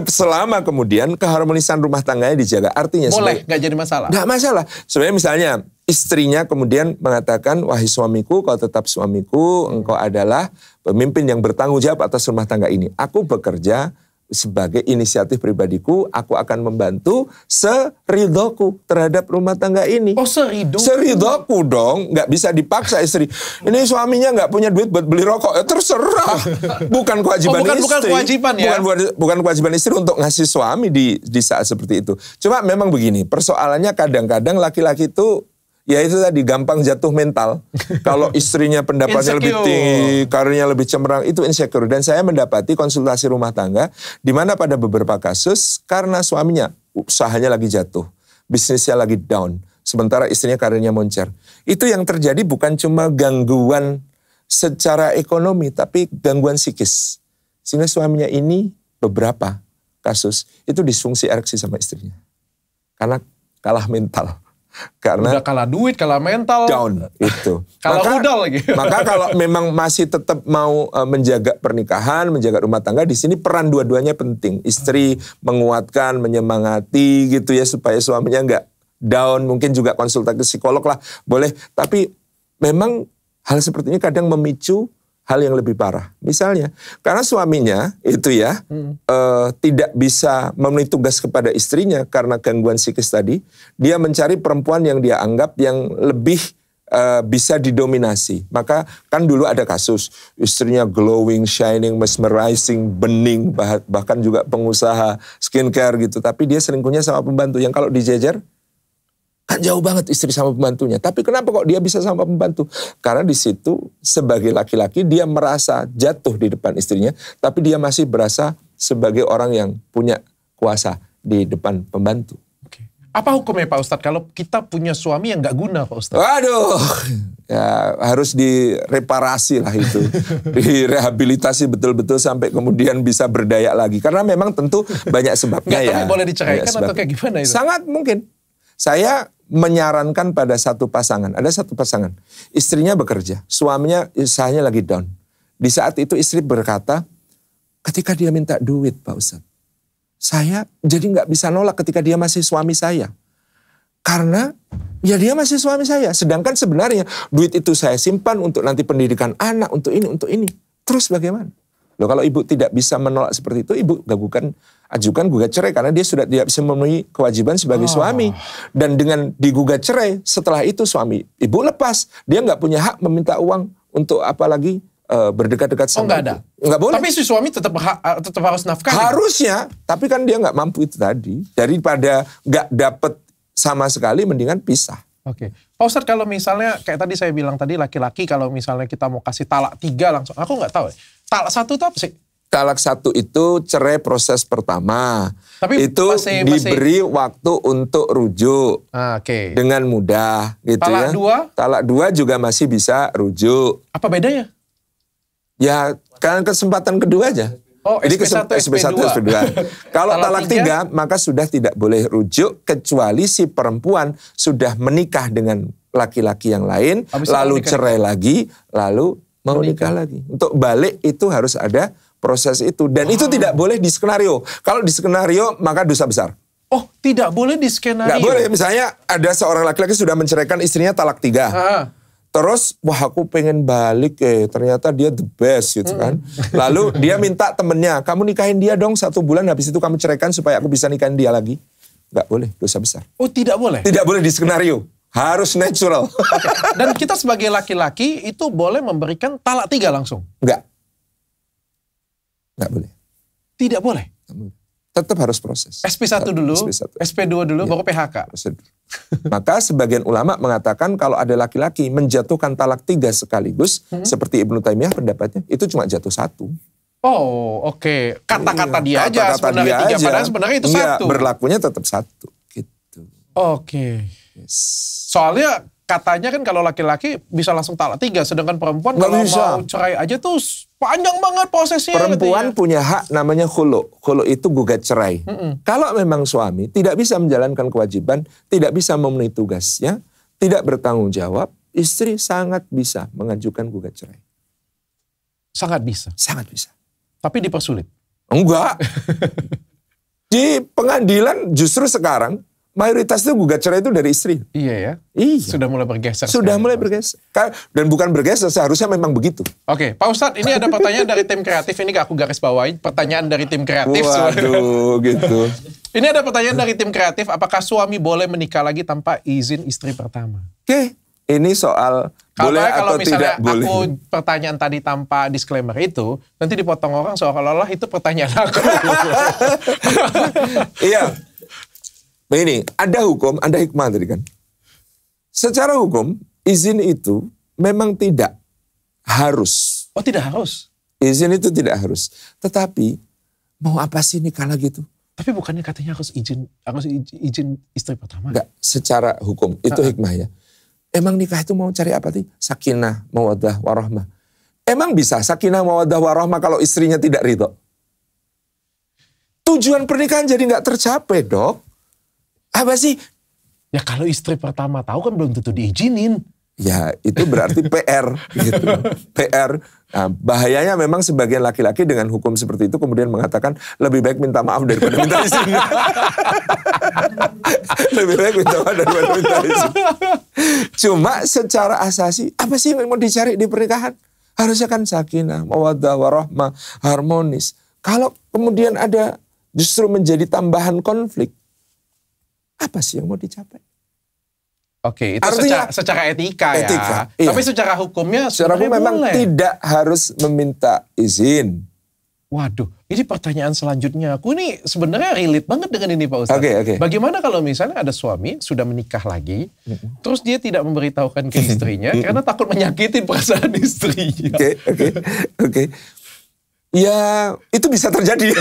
Selama kemudian keharmonisan rumah tangganya dijaga. Artinya boleh, nggak jadi masalah? Nggak masalah. Sebenarnya misalnya istrinya kemudian mengatakan, wahai suamiku, kau tetap suamiku, engkau adalah pemimpin yang bertanggung jawab atas rumah tangga ini. Aku bekerja sebagai inisiatif pribadiku, aku akan membantu seridoku terhadap rumah tangga ini. Seridoku? Seridoku dong, nggak bisa dipaksa istri. Ini suaminya nggak punya duit buat beli rokok, ya terserah. Bukan kewajiban istri. Bukan kewajiban ya? Bukan kewajiban istri untuk ngasih suami di saat seperti itu. Cuma memang begini, persoalannya kadang-kadang laki-laki itu ya itu tadi gampang jatuh mental. Kalau istrinya pendapatnya lebih tinggi, karirnya lebih cemerlang, itu insecure. Dan saya mendapati konsultasi rumah tangga di mana pada beberapa kasus karena suaminya usahanya lagi jatuh, bisnisnya lagi down, sementara istrinya karirnya moncer. Itu yang terjadi bukan cuma gangguan secara ekonomi, tapi gangguan psikis. Sehingga suaminya ini beberapa kasus itu disfungsi ereksi sama istrinya. Karena kalah mental. Karena udah kalah duit, kalah mental, down itu. Kalah modal lagi. Maka kalau memang masih tetap mau menjaga pernikahan, menjaga rumah tangga, di sini peran dua-duanya penting. Istri menguatkan, menyemangati gitu ya supaya suaminya nggak down. Mungkin juga konsultasi psikolog lah, boleh. Tapi memang hal seperti ini kadang memicu hal yang lebih parah. Misalnya, karena suaminya itu ya tidak bisa memenuhi tugas kepada istrinya karena gangguan psikis tadi, dia mencari perempuan yang dia anggap yang lebih bisa didominasi. Maka kan dulu ada kasus istrinya glowing, shining, mesmerizing, bening, bahkan juga pengusaha skincare gitu. Tapi dia selingkuhnya sama pembantu yang kalau dijejer, kan jauh banget istri sama pembantunya. Tapi kenapa kok dia bisa sama pembantu? Karena di situ sebagai laki-laki dia merasa jatuh di depan istrinya. Tapi dia masih berasa sebagai orang yang punya kuasa di depan pembantu. Oke. Apa hukumnya Pak Ustadz kalau kita punya suami yang gak guna Pak Ustadz? Waduh, ya harus direparasi lah itu. Direhabilitasi betul-betul sampai kemudian bisa berdaya lagi. Karena memang tentu banyak sebabnya ya. Tapi boleh diceraikan atau kayak gimana itu? Sangat mungkin. Saya menyarankan pada satu pasangan, ada satu pasangan, istrinya bekerja, suaminya usahanya lagi down. Di saat itu istri berkata, ketika dia minta duit Pak Ustadz, saya jadi nggak bisa nolak ketika dia masih suami saya. Karena Ya dia masih suami saya. Sedangkan sebenarnya duit itu saya simpan untuk nanti pendidikan anak, untuk ini, untuk ini. Terus bagaimana? Loh kalau ibu tidak bisa menolak seperti itu, ibu ajukan gugat cerai karena dia sudah tidak bisa memenuhi kewajiban sebagai suami. Dan dengan digugat cerai, setelah itu suami ibu lepas. Dia nggak punya hak meminta uang untuk apalagi berdekat-dekat sama nggak ada. Nggak boleh. Tapi si suami tetap harus nafkah. Harusnya, tapi kan dia nggak mampu itu tadi. Daripada nggak dapet sama sekali, mendingan pisah. Oke. Pak Ustadz, kalau misalnya kayak tadi saya bilang tadi, laki-laki kalau misalnya kita mau kasih talak 3 langsung, aku nggak tahu. Talak 1 itu apa sih? Talak 1 itu cerai proses pertama. Tapi itu diberi waktu untuk rujuk. Oke. Dengan mudah gitu talak ya. 2? Talak 2 juga masih bisa rujuk. Apa bedanya? Ya kan kesempatan kedua aja. Oh, jadi SP1, SP2. Kalau talak 3 maka sudah tidak boleh rujuk kecuali si perempuan sudah menikah dengan laki-laki yang lain, lalu cerai lagi, lalu mau nikah lagi. Untuk balik itu harus ada proses itu. Dan itu tidak boleh di skenario. Kalau di skenario maka dosa besar. Oh, tidak boleh di skenario? Nggak boleh. Misalnya ada seorang laki-laki sudah menceraikan istrinya talak 3. Terus, wah aku pengen balik ternyata dia the best gitu kan. Lalu dia minta temennya, kamu nikahin dia dong 1 bulan, habis itu kamu ceraikan supaya aku bisa nikahin dia lagi. Nggak boleh, dosa besar. Oh, tidak boleh? Tidak boleh di skenario, harus natural. Okay. Dan kita sebagai laki-laki itu boleh memberikan talak 3 langsung? Nggak boleh. Tidak boleh? Tetap harus proses. SP1 dulu, SP2 dulu, baru PHK. Prosedur. Maka sebagian ulama mengatakan kalau ada laki-laki menjatuhkan talak 3 sekaligus, seperti Ibnu Taimiyah pendapatnya, itu cuma jatuh 1. Oh, oke. Kata-kata dia aja sebenarnya 3, padahal sebenarnya itu 1. Berlakunya tetap 1. Gitu. Oke. Yes. Soalnya katanya kan kalau laki-laki bisa langsung talak 3, sedangkan perempuan kalau mau cerai aja tuh panjang banget prosesnya. Perempuan punya hak namanya khulu. Khulu itu gugat cerai. Kalau memang suami tidak bisa menjalankan kewajiban, tidak bisa memenuhi tugasnya, tidak bertanggung jawab, istri sangat bisa mengajukan gugat cerai. Sangat bisa? Sangat bisa. Tapi dipersulit? Enggak. Di pengadilan justru sekarang, mayoritas itu gugat cerai itu dari istri. Iya ya? Iya. Sudah mulai bergeser. Sudah mulai bergeser. Dan bukan bergeser, seharusnya memang begitu. Oke, Pak Ustadz, ini ada pertanyaan dari tim kreatif. Ini gak aku garis bawain. Pertanyaan dari tim kreatif. Waduh, gitu. Ini ada pertanyaan dari tim kreatif. Apakah suami boleh menikah lagi tanpa izin istri pertama? Oke, ini soal boleh atau tidak boleh. Kalau misalnya aku pertanyaan tadi tanpa disclaimer itu, nanti dipotong orang seolah-olah itu pertanyaan aku. Iya. Begini, ada hukum, ada hikmah tadi kan. Secara hukum, izin itu memang tidak harus. Oh, tidak harus? Izin itu tidak harus. Tetapi, mau apa sih nikah lagi itu? Tapi bukannya katanya harus izin istri pertama? Enggak, secara hukum. Itu hikmah ya. Emang nikah itu mau cari apa sih? Sakinah, mawaddah, warahmah. Emang bisa sakinah, mawaddah, warahmah kalau istrinya tidak ridho? Tujuan pernikahan jadi nggak tercapai, Dok. Apa sih? Ya kalau istri pertama tahu kan belum tentu diizinin. Ya itu berarti PR gitu. PR. Nah, bahayanya memang sebagian laki-laki dengan hukum seperti itu kemudian mengatakan lebih baik minta maaf daripada minta izin. Lebih baik minta maaf daripada minta izin. Cuma secara asasi apa sih yang mau dicari di pernikahan? Harusnya kan sakinah, mawaddah, warahmah, harmonis. Kalau kemudian ada justru menjadi tambahan konflik, apa sih yang mau dicapai? Oke, itu artinya, secara etika ya. Iya. Tapi secara hukumnya secara hukum memang boleh. Tidak harus meminta izin. Waduh, ini pertanyaan selanjutnya. Aku ini sebenarnya relate banget dengan ini Pak Ustadz. Okay. Bagaimana kalau misalnya ada suami sudah menikah lagi, terus dia tidak memberitahukan ke istrinya karena takut menyakitin perasaan istrinya. Oke. Ya, itu bisa terjadi.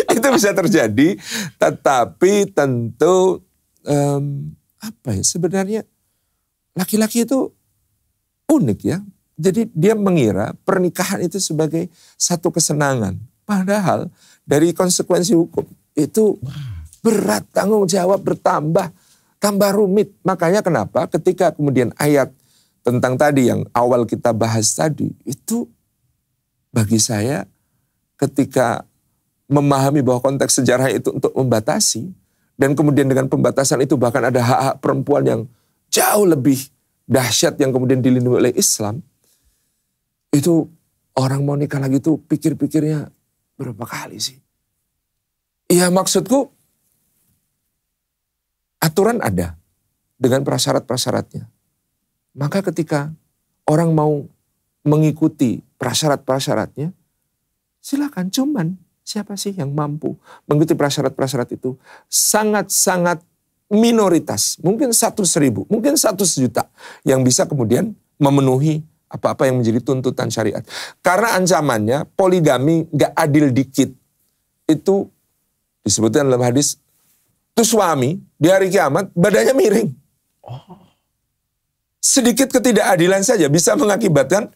Itu bisa terjadi, tetapi tentu sebenarnya laki-laki itu unik ya. Jadi dia mengira pernikahan itu sebagai satu kesenangan. Padahal dari konsekuensi hukum itu berat, tanggung jawab bertambah, tambah rumit. Makanya kenapa ketika kemudian ayat tentang tadi yang awal kita bahas tadi, itu bagi saya ketika memahami bahwa konteks sejarah itu untuk membatasi, Dan kemudian dengan pembatasan itu bahkan ada hak-hak perempuan yang jauh lebih dahsyat yang kemudian dilindungi oleh Islam. Itu orang mau nikah lagi tuh pikir-pikirnya berapa kali sih. Iya maksudku aturan ada dengan prasyarat-prasyaratnya. Maka ketika orang mau mengikuti prasyarat-prasyaratnya, silakan. Cuman siapa sih yang mampu mengikuti prasyarat-prasyarat itu? Sangat-sangat minoritas. Mungkin 100.000, mungkin 100 juta yang bisa kemudian memenuhi apa-apa yang menjadi tuntutan syariat. Karena ancamannya poligami gak adil dikit. Itu disebutkan dalam hadis, itu suami di hari kiamat badannya miring. Sedikit ketidakadilan saja bisa mengakibatkan.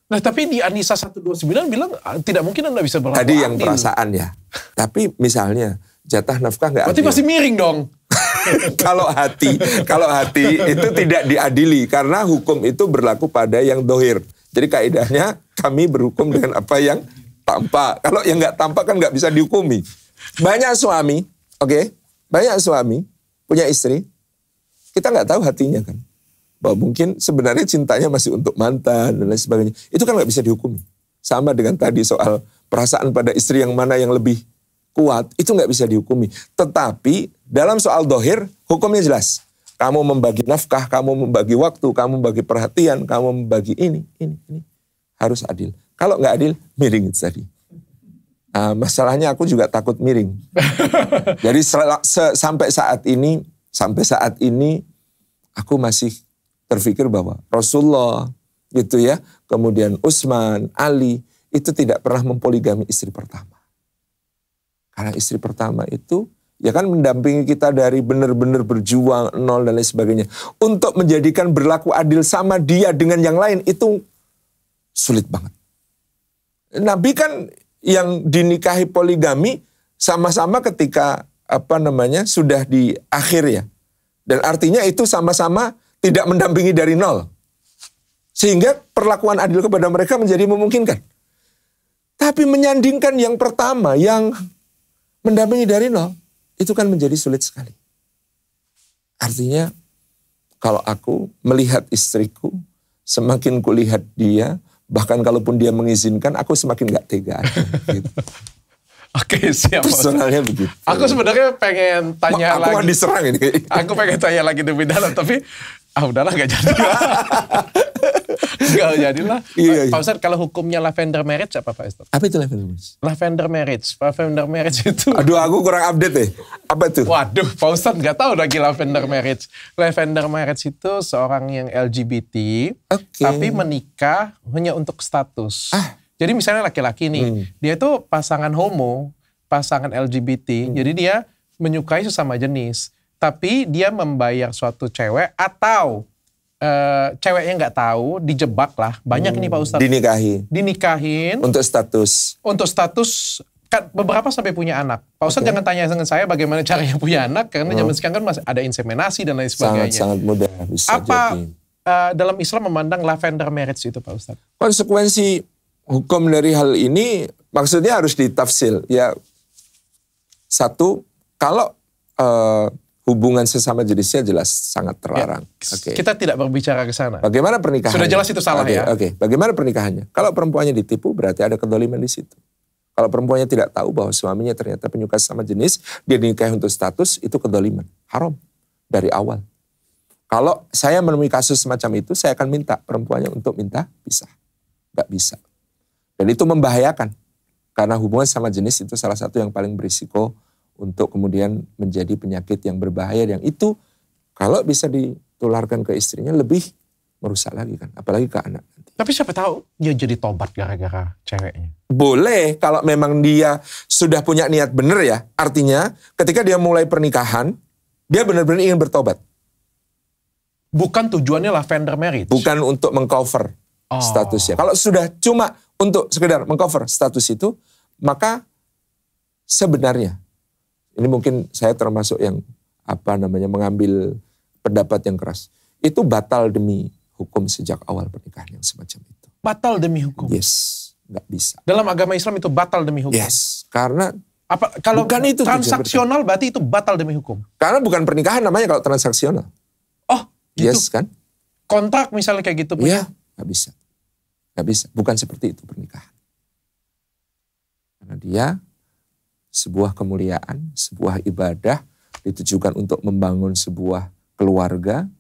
Nah tapi di An-Nisa 129 bilang tidak mungkin Anda bisa berlaku tadi yang adil. perasaan ya. Tapi misalnya jatah nafkah gak berarti adil. masih miring dong. Kalau hati itu tidak diadili. Karena hukum itu berlaku pada yang dohir. Jadi kaidahnya kami berhukum dengan apa yang tampak. Kalau yang gak tampak kan gak bisa dihukumi. Banyak suami, banyak suami punya istri. Kita gak tahu hatinya kan. Bahwa mungkin sebenarnya cintanya masih untuk mantan dan lain sebagainya. Itu kan gak bisa dihukumi. Sama dengan tadi soal perasaan pada istri yang mana yang lebih kuat. Itu gak bisa dihukumi. Tetapi dalam soal dohir, hukumnya jelas. Kamu membagi nafkah, kamu membagi waktu, kamu membagi perhatian, kamu membagi ini. Harus adil. Kalau gak adil, miring itu tadi. Nah, masalahnya aku juga takut miring. Jadi sampai saat ini, aku masih terpikir bahwa Rasulullah gitu ya, kemudian Utsman, Ali itu tidak pernah mempoligami istri pertama. Karena istri pertama itu ya kan mendampingi kita dari benar-benar berjuang nol dan lain sebagainya. Untuk menjadikan berlaku adil sama dia dengan yang lain itu sulit banget. Nabi kan yang dinikahi poligami sama-sama ketika sudah di akhir ya. Dan artinya itu sama-sama tidak mendampingi dari nol. Sehingga perlakuan adil kepada mereka menjadi memungkinkan. Tapi menyandingkan yang pertama yang mendampingi dari nol, itu kan menjadi sulit sekali. Artinya kalau aku melihat istriku, semakin kulihat dia, bahkan kalaupun dia mengizinkan, aku semakin gak tega. Gitu. Oke, siap. Personalnya begitu. Aku sebenarnya pengen tanya lagi. Aku mau diserang ini. Aku pengen tanya lagi lebih dalam, tapi udahlah gak jadi. Gak jadilah. Iya. Pak Ustadz, kalau hukumnya lavender marriage apa Pak Ustadz? Apa itu lavender marriage? Lavender marriage itu. Aduh, aku kurang update deh. Apa itu? Waduh, Pak Ustadz gak tahu lagi lavender marriage. Lavender marriage itu seorang yang LGBT, tapi menikah hanya untuk status. Jadi misalnya laki-laki nih, dia itu pasangan homo, pasangan LGBT, jadi dia menyukai sesama jenis. Tapi dia membayar suatu cewek atau ceweknya nggak tahu, dijebak lah. Banyak ini Pak Ustadz. Dinikahin. Untuk status, kan beberapa sampai punya anak. Pak Ustadz jangan tanya dengan saya bagaimana caranya punya anak, karena zaman sekarang kan masih ada inseminasi dan lain sebagainya. Sangat mudah bisa apa jadi. Dalam Islam memandang lavender marriage itu Pak Ustadz? Konsekuensi hukum dari hal ini maksudnya harus ditafsir. Ya, satu, kalau hubungan sesama jenisnya jelas sangat terlarang. Ya, kita tidak berbicara ke sana. Bagaimana pernikahannya? Sudah jelas itu salah ya. Bagaimana pernikahannya? Kalau perempuannya ditipu berarti ada kedoliman di situ. Kalau perempuannya tidak tahu bahwa suaminya ternyata penyuka sesama jenis, dia dinikahi untuk status, itu kedoliman. Haram dari awal. Kalau saya menemui kasus semacam itu, saya akan minta perempuannya untuk minta pisah. Gak bisa. Dan itu membahayakan. Karena hubungan sama jenis itu salah satu yang paling berisiko untuk kemudian menjadi penyakit yang berbahaya. Yang itu kalau bisa ditularkan ke istrinya lebih merusak lagi kan. Apalagi ke anak nanti. Tapi siapa tahu dia jadi tobat gara-gara ceweknya. Boleh kalau memang dia sudah punya niat benar ya. Artinya ketika dia mulai pernikahan, dia benar-benar ingin bertobat. Bukan tujuannya lavender marriage. Bukan untuk mengcover statusnya. Kalau sudah cuma untuk sekedar mengcover status itu, maka sebenarnya, ini mungkin saya termasuk yang mengambil pendapat yang keras. Itu batal demi hukum sejak awal pernikahan yang semacam itu. Batal demi hukum? Yes, nggak bisa. Dalam agama Islam itu batal demi hukum? Yes, karena Kalau Bukan itu tujuan transaksional berarti itu batal demi hukum. Karena bukan pernikahan namanya kalau transaksional. Oh, gitu. Yes kan? Kontrak misalnya kayak gitu. Iya, nggak bisa. Nggak bisa. Bukan seperti itu pernikahan. Karena dia sebuah kemuliaan, sebuah ibadah ditujukan untuk membangun sebuah keluarga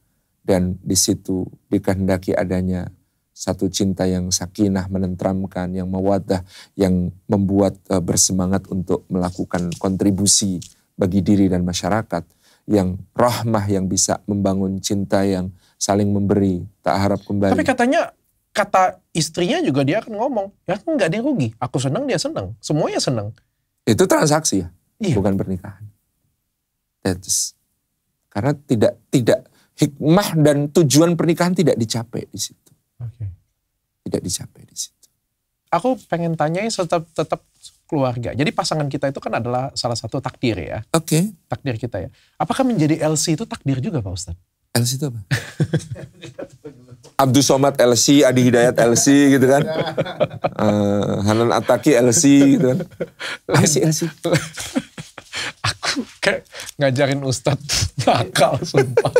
dan di situ dikehendaki adanya satu cinta yang sakinah, menentramkan, yang mawaddah, yang membuat bersemangat untuk melakukan kontribusi bagi diri dan masyarakat, yang rahmah, yang bisa membangun cinta yang saling memberi, tak harap kembali. Tapi katanya kata istrinya juga dia akan ngomong, ya enggak, dia rugi, aku senang dia senang, semuanya senang. Itu transaksi ya, iya. Bukan pernikahan. Karena tidak hikmah dan tujuan pernikahan tidak dicapai di situ. Okay. Tidak dicapai di situ. Aku pengen tanyain tetap keluarga. Jadi pasangan kita itu kan adalah salah satu takdir ya. Oke. Takdir kita ya. Apakah menjadi LC itu takdir juga Pak Ustadz? LC itu apa? Abdul Somad LC, Adi Hidayat LC gitu kan. Hanan Ataki LC gitu kan. Apa sih LC? Aku kayak ngajarin Ustadz nakal sumpah.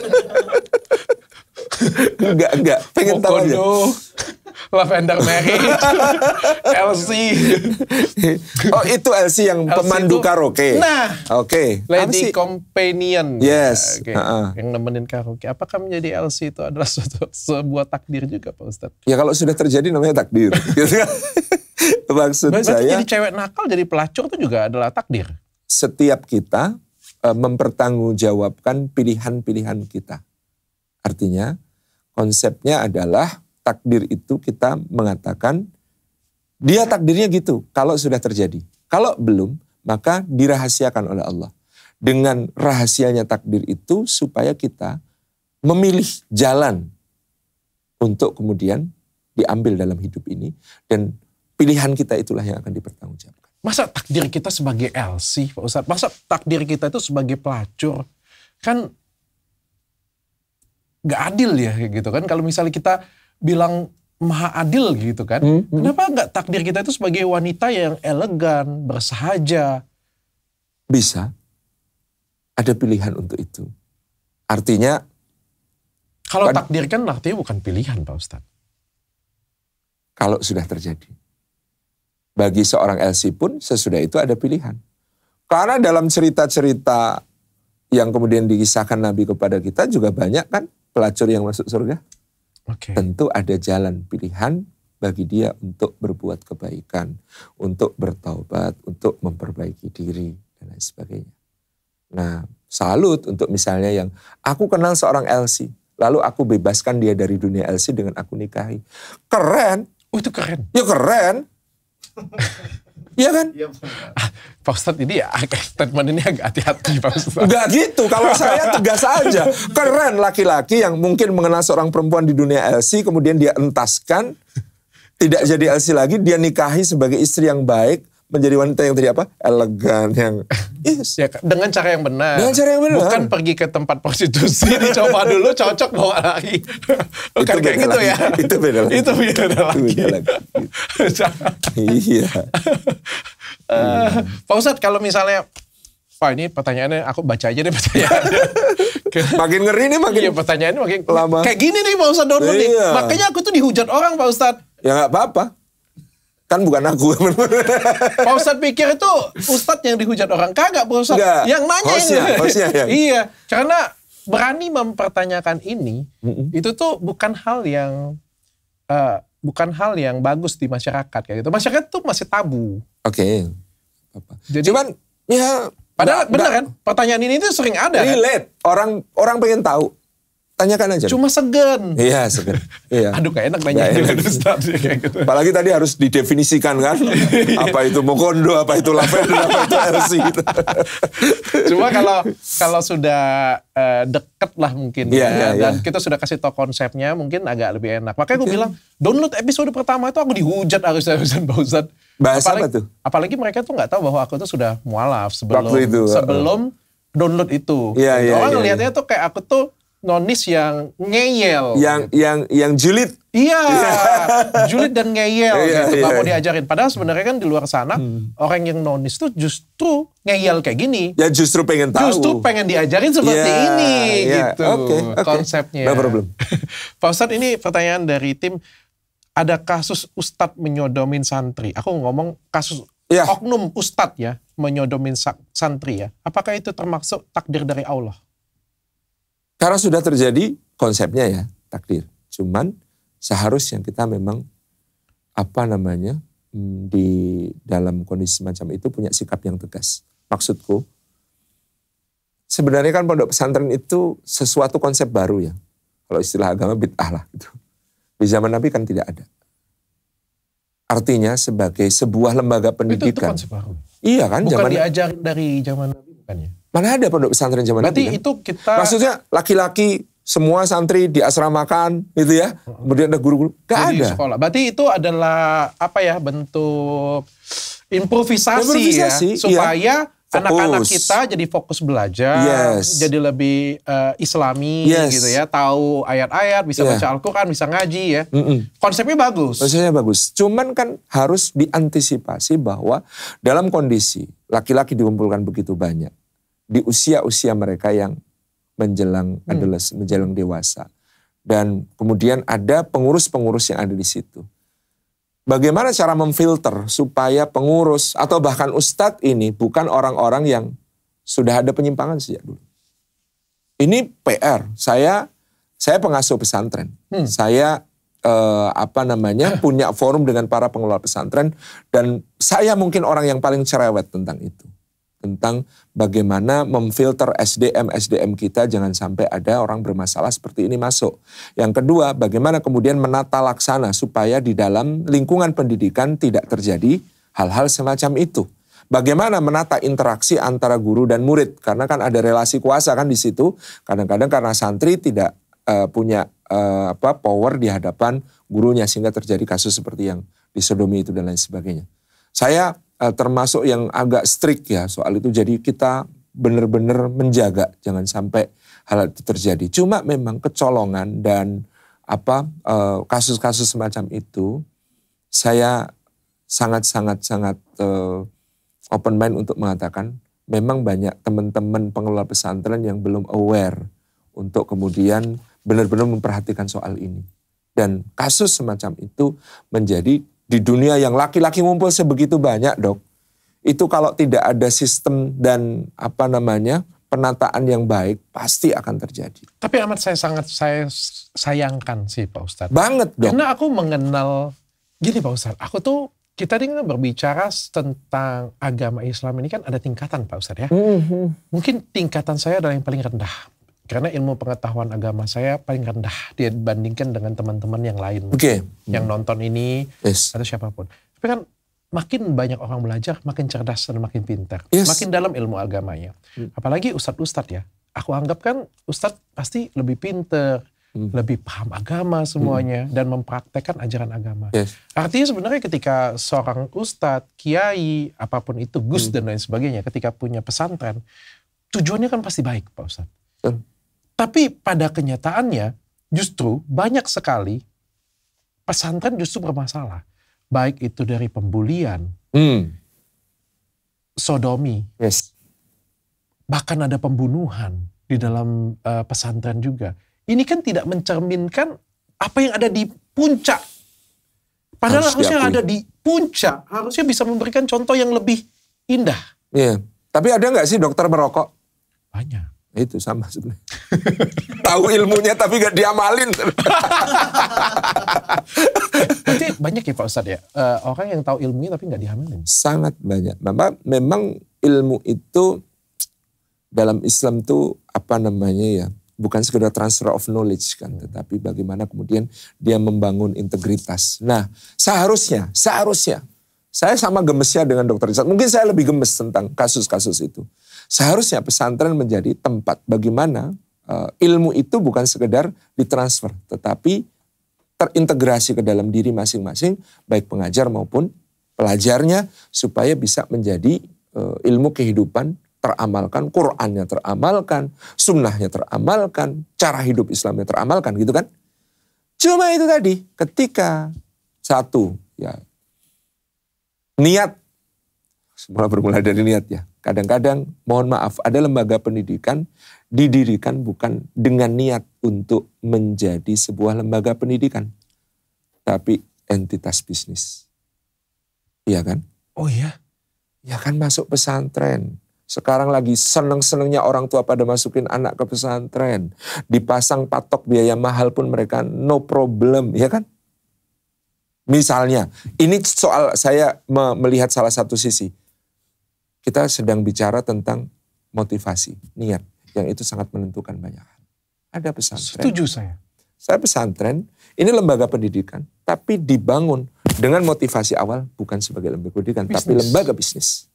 Enggak. Pengen tahu aja. Lavender Marriage, LC. Oh itu LC yang LC pemandu karaoke. Nah, oke. Lady Companion. Yes. Okay. Yang nemenin karaoke. Apakah menjadi LC itu adalah sebuah takdir juga Pak Ustadz? Ya kalau sudah terjadi namanya takdir. Maksud berarti saya. Jadi cewek nakal, jadi pelacur itu juga adalah takdir. Setiap kita mempertanggungjawabkan pilihan-pilihan kita. Artinya konsepnya adalah takdir itu kita mengatakan dia takdirnya gitu kalau sudah terjadi. Kalau belum maka dirahasiakan oleh Allah. Dengan rahasianya takdir itu supaya kita memilih jalan untuk kemudian diambil dalam hidup ini dan pilihan kita itulah yang akan dipertanggungjawabkan. Masa takdir kita sebagai LC Pak Ustadz? Masa takdir kita itu sebagai pelacur? Kan gak adil ya gitu kan. Kalau misalnya kita bilang maha adil gitu kan. Kenapa nggak takdir kita itu sebagai wanita yang elegan, bersahaja? Bisa. Ada pilihan untuk itu. Artinya. Kalau takdir kan artinya bukan pilihan Pak Ustadz. Kalau sudah terjadi. Bagi seorang LC pun sesudah itu ada pilihan. Karena dalam cerita-cerita yang kemudian dikisahkan Nabi kepada kita juga banyak kan pelacur yang masuk surga. Okay. Tentu ada jalan pilihan bagi dia untuk berbuat kebaikan, untuk bertaubat, untuk memperbaiki diri, dan lain sebagainya. Nah, salut untuk misalnya yang aku kenal seorang LC, lalu aku bebaskan dia dari dunia LC dengan aku nikahi. Keren. Oh itu keren. Ya keren. Iya kan? Pak Ustadz ini ya statement ini agak hati-hati Pak Ustadz. Enggak gitu, kalau saya tegas aja. Keren laki-laki yang mungkin mengenal seorang perempuan di dunia LC, kemudian dia entaskan, tidak jadi LC lagi, dia nikahi sebagai istri yang baik, menjadi wanita yang tadi apa? Elegan, yang yes. Ya, dengan cara yang benar. Dengan cara yang benar. Bukan pergi ke tempat prostitusi, dicoba dulu, cocok, bawa lagi. Bukan kayak gitu lagi. ya. Itu beda lagi. Itu beda lagi. Iya. Pak Ustadz kalau misalnya, Pak ini pertanyaannya, aku baca aja deh pertanyaannya. Makin ngeri nih, makin iya, pertanyaannya makin lama. Kayak gini nih Pak Ustadz download nih. Makanya aku tuh dihujat orang Pak Ustadz. Ya gak apa-apa. Kan bukan aku. Pak Ustadz pikir itu Ustadz yang dihujat orang. Kagak Pak Ustadz. Enggak. Yang nanya hostnya, ya. Iya. Karena berani mempertanyakan ini, itu tuh bukan hal yang bagus di masyarakat kayak gitu. Masyarakat tuh masih tabu. Oke. Jadi, cuman ya padahal bener kan? Pertanyaan ini tuh sering ada. Relate. Kan? Orang pengen tahu. Tanyakan aja. Cuma segen. Iya, segen. Iya. Aduh gak enak nanya Ustaz. Gitu. Apalagi tadi harus didefinisikan kan. Apa itu mokondo, apa itu lavender, apa itu LC. Gitu. Cuma kalau sudah deket lah mungkin. Dan kita sudah kasih tau konsepnya mungkin agak lebih enak. Makanya gue bilang download episode pertama itu aku dihujat harus-harusan Pak Ustadz. Bahasa apa tuh? Apalagi mereka tuh gak tahu bahwa aku tuh sudah mualaf sebelum download itu. Orang ngelihatnya tuh kayak aku tuh nonis yang ngeyel. Yang julid. Iya, julid dan ngeyel gitu, gak mau diajarin. Padahal sebenarnya kan di luar sana, orang yang nonis tuh justru ngeyel kayak gini. Ya justru pengen tahu. Justru pengen diajarin seperti ini gitu konsepnya. No problem. Pak Ustadz, ini pertanyaan dari tim, ada kasus Ustadz menyodomin santri. Aku ngomong kasus oknum Ustadz ya, menyodomin santri ya. Apakah itu termasuk takdir dari Allah? Karena sudah terjadi konsepnya ya, takdir. Cuman seharusnya kita memang di dalam kondisi semacam itu punya sikap yang tegas. Maksudku, sebenarnya kan pondok pesantren itu sesuatu konsep baru ya. Kalau istilah agama bid'ah lah gitu. Di zaman Nabi kan tidak ada. Artinya sebagai sebuah lembaga pendidikan. Itu konsep baru. Iya kan? Bukan diajarin dari zaman Nabi bukannya? Mana ada pondok pesantren zaman Nabi kan? Berarti itu kita... Maksudnya laki-laki semua santri diasramakan gitu ya. Kemudian ada guru-guru. Gak ada. Sekolah. Berarti itu adalah bentuk improvisasi ya. Supaya anak-anak kita jadi fokus belajar. Jadi lebih islami gitu ya. Tahu ayat-ayat, bisa baca Al-Quran, bisa ngaji ya. Konsepnya bagus. Konsepnya bagus. Cuman kan harus diantisipasi bahwa dalam kondisi laki-laki dikumpulkan begitu banyak. Di usia-usia mereka yang menjelang dewasa. Dan kemudian ada pengurus-pengurus yang ada di situ. Bagaimana cara memfilter supaya pengurus atau bahkan ustadz ini bukan orang-orang yang sudah ada penyimpangan sejak dulu. Ini PR. Saya pengasuh pesantren. Saya punya forum dengan para pengelola pesantren, dan saya mungkin orang yang paling cerewet tentang itu. Tentang bagaimana memfilter SDM kita, jangan sampai ada orang bermasalah seperti ini masuk. Yang kedua, bagaimana kemudian menata laksana supaya di dalam lingkungan pendidikan tidak terjadi hal-hal semacam itu. Bagaimana menata interaksi antara guru dan murid, karena kan ada relasi kuasa kan di situ. Kadang-kadang karena santri tidak punya power di hadapan gurunya, sehingga terjadi kasus seperti yang disodomi itu dan lain sebagainya. Saya termasuk yang agak strict ya soal itu. Jadi kita benar-benar menjaga jangan sampai hal itu terjadi. Cuma memang kecolongan dan kasus-kasus semacam itu, saya sangat open mind untuk mengatakan memang banyak teman-teman pengelola pesantren yang belum aware untuk kemudian benar-benar memperhatikan soal ini. Dan kasus semacam itu menjadi di dunia yang laki-laki ngumpul sebegitu banyak, Dok. Itu kalau tidak ada sistem dan penataan yang baik, pasti akan terjadi. Tapi amat saya sayangkan sih Pak Ustadz. Banget, Dok. Karena aku mengenal, gini Pak Ustadz, kita ini berbicara tentang agama Islam ini kan ada tingkatan Pak Ustadz ya. Mungkin tingkatan saya adalah yang paling rendah. Karena ilmu pengetahuan agama saya paling rendah dibandingkan dengan teman-teman yang lain. Yang nonton ini atau siapapun. Tapi kan makin banyak orang belajar, makin cerdas dan makin pintar. Makin dalam ilmu agamanya. Apalagi ustadz-ustadz ya. Aku anggap kan ustadz pasti lebih pintar, lebih paham agama semuanya, dan mempraktekkan ajaran agama. Artinya sebenarnya ketika seorang ustadz, kiai, apapun itu, gus dan lain sebagainya, ketika punya pesantren, tujuannya kan pasti baik Pak Ustadz. Tapi pada kenyataannya justru banyak sekali pesantren justru bermasalah. Baik itu dari pembulian, sodomi, bahkan ada pembunuhan di dalam pesantren juga. Ini kan tidak mencerminkan apa yang ada di puncak. Padahal harusnya ada di puncak, harusnya bisa memberikan contoh yang lebih indah. Tapi ada nggak sih dokter merokok? Banyak. Itu sama sebenarnya. Tahu ilmunya tapi gak diamalin. Berarti banyak ya Pak Ustadz ya, orang yang tahu ilmunya tapi gak diamalin. Sangat banyak. Memang ilmu itu dalam Islam tuh bukan sekedar transfer of knowledge kan, tetapi bagaimana kemudian dia membangun integritas. Nah, seharusnya saya sama gemesnya dengan Dr. Richard. Mungkin saya lebih gemes tentang kasus-kasus itu. Seharusnya pesantren menjadi tempat bagaimana ilmu itu bukan sekedar ditransfer, tetapi terintegrasi ke dalam diri masing-masing, baik pengajar maupun pelajarnya, supaya bisa menjadi ilmu kehidupan teramalkan, Qur'annya teramalkan, sunnahnya teramalkan, cara hidup Islamnya teramalkan gitu kan. Cuma itu tadi, ketika satu, ya niat, semua bermula dari niat ya. Kadang-kadang, mohon maaf, ada lembaga pendidikan didirikan bukan dengan niat untuk menjadi sebuah lembaga pendidikan, tapi entitas bisnis. Iya kan? Oh iya? Ya kan masuk pesantren. Sekarang lagi seneng-senengnya orang tua pada masukin anak ke pesantren. Dipasang patok biaya mahal pun mereka no problem, ya kan? Misalnya, ini soal saya melihat salah satu sisi. Kita sedang bicara tentang motivasi, niat. Yang itu sangat menentukan banyak hal. Ada pesantren. Setuju saya. Saya pesantren, ini lembaga pendidikan. Tapi dibangun dengan motivasi awal bukan sebagai lembaga pendidikan, tapi lembaga bisnis.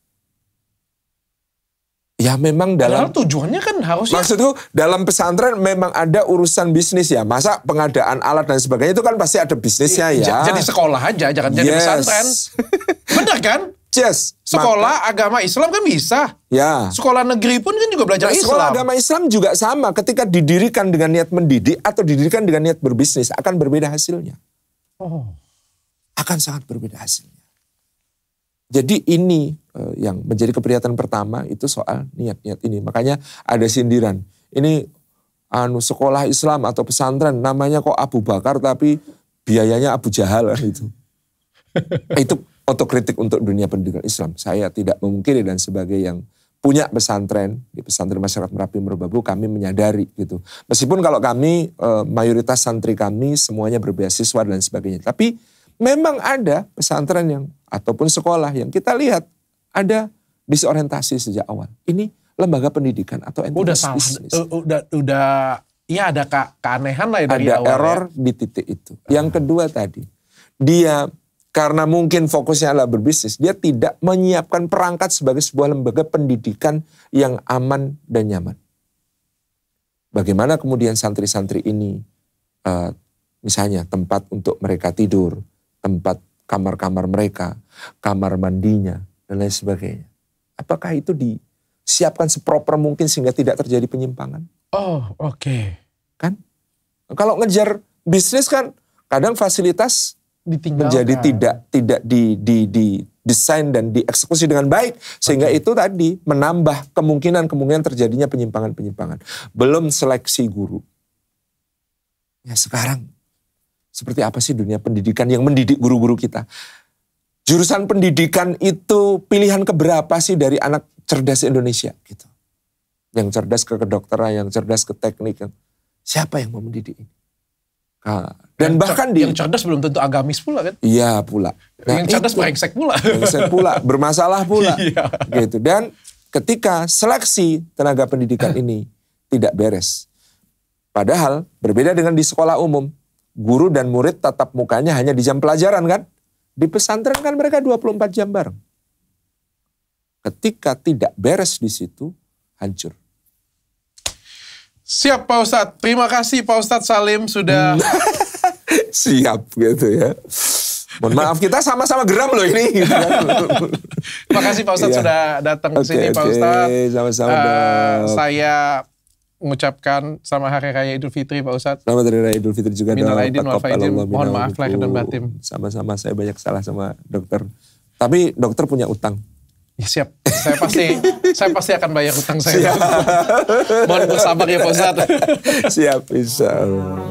Ya memang dalam... Padahal tujuannya kan harusnya... Maksudku dalam pesantren memang ada urusan bisnis ya. Masa pengadaan alat dan sebagainya itu kan pasti ada bisnisnya ya. Jadi sekolah aja, jangan jadi pesantren. Benar kan? Yes. Sekolah agama Islam kan bisa. Ya. Sekolah negeri pun kan juga belajar Islam. Sekolah agama Islam juga sama. Ketika didirikan dengan niat mendidik atau didirikan dengan niat berbisnis akan berbeda hasilnya. Oh. Akan sangat berbeda hasilnya. Jadi ini yang menjadi keprihatinan pertama itu soal niat-niat ini. Makanya ada sindiran. Ini sekolah Islam atau pesantren namanya kok Abu Bakar tapi biayanya Abu Jahal gitu. Itu otokritik untuk dunia pendidikan Islam. Saya tidak memungkiri dan sebagai yang punya pesantren, di pesantren masyarakat Merapi Merbabu kami menyadari gitu. Meskipun kalau kami mayoritas santri kami semuanya berbeasiswa dan sebagainya. Tapi memang ada pesantren yang ataupun sekolah yang kita lihat ada disorientasi sejak awal. Ini lembaga pendidikan atau entitas bisnis. Udah ya ada keanehan lah ya dari awal. Ada error di titik itu. Yang kedua tadi, dia karena mungkin fokusnya adalah berbisnis, dia tidak menyiapkan perangkat sebagai sebuah lembaga pendidikan yang aman dan nyaman. Bagaimana kemudian santri-santri ini, misalnya tempat untuk mereka tidur, tempat kamar-kamar mereka, kamar mandinya, dan lain sebagainya. Apakah itu disiapkan seproper mungkin sehingga tidak terjadi penyimpangan? Oh, oke. Kan? Kalau ngejar bisnis kan kadang fasilitas menjadi tidak didesain dan dieksekusi dengan baik. Sehingga itu tadi menambah kemungkinan terjadinya penyimpangan-penyimpangan. Belum seleksi guru. Ya sekarang seperti apa sih dunia pendidikan yang mendidik guru-guru kita? Jurusan pendidikan itu pilihan keberapa sih dari anak cerdas Indonesia? Gitu. Yang cerdas ke kedokteran, yang cerdas ke teknik. Siapa yang mau mendidik ini? Dan bahkan yang cerdas belum tentu agamis pula kan? Iya pula. Nah, yang cerdas brengsek pula. Brengsek pula, bermasalah pula. Iya. Gitu. Dan ketika seleksi tenaga pendidikan ini tidak beres. Padahal berbeda dengan di sekolah umum. Guru dan murid tatap mukanya hanya di jam pelajaran kan? Di pesantren kan mereka 24 jam bareng. Ketika tidak beres di situ, hancur. Siap Pak Ustadz. Terima kasih Pak Ustadz Salim sudah... Siap gitu ya. Mohon maaf kita sama-sama geram loh ini. Gitu kan. Terima kasih Pak Ustadz sudah datang ke sini Pak Ustadz. Sama-sama dong. Saya mengucapkan selamat Hari Raya Idul Fitri Pak Ustadz. Selamat Hari Raya Idul Fitri juga. Minal aidin wal faizin. Mohon maaf lahir dan batin. Sama-sama saya banyak salah sama dokter. Tapi dokter punya utang. Ya siap. Saya pasti akan bayar utang saya. Mohon bersabar ya Pak Ustadz. Siap insya Allah.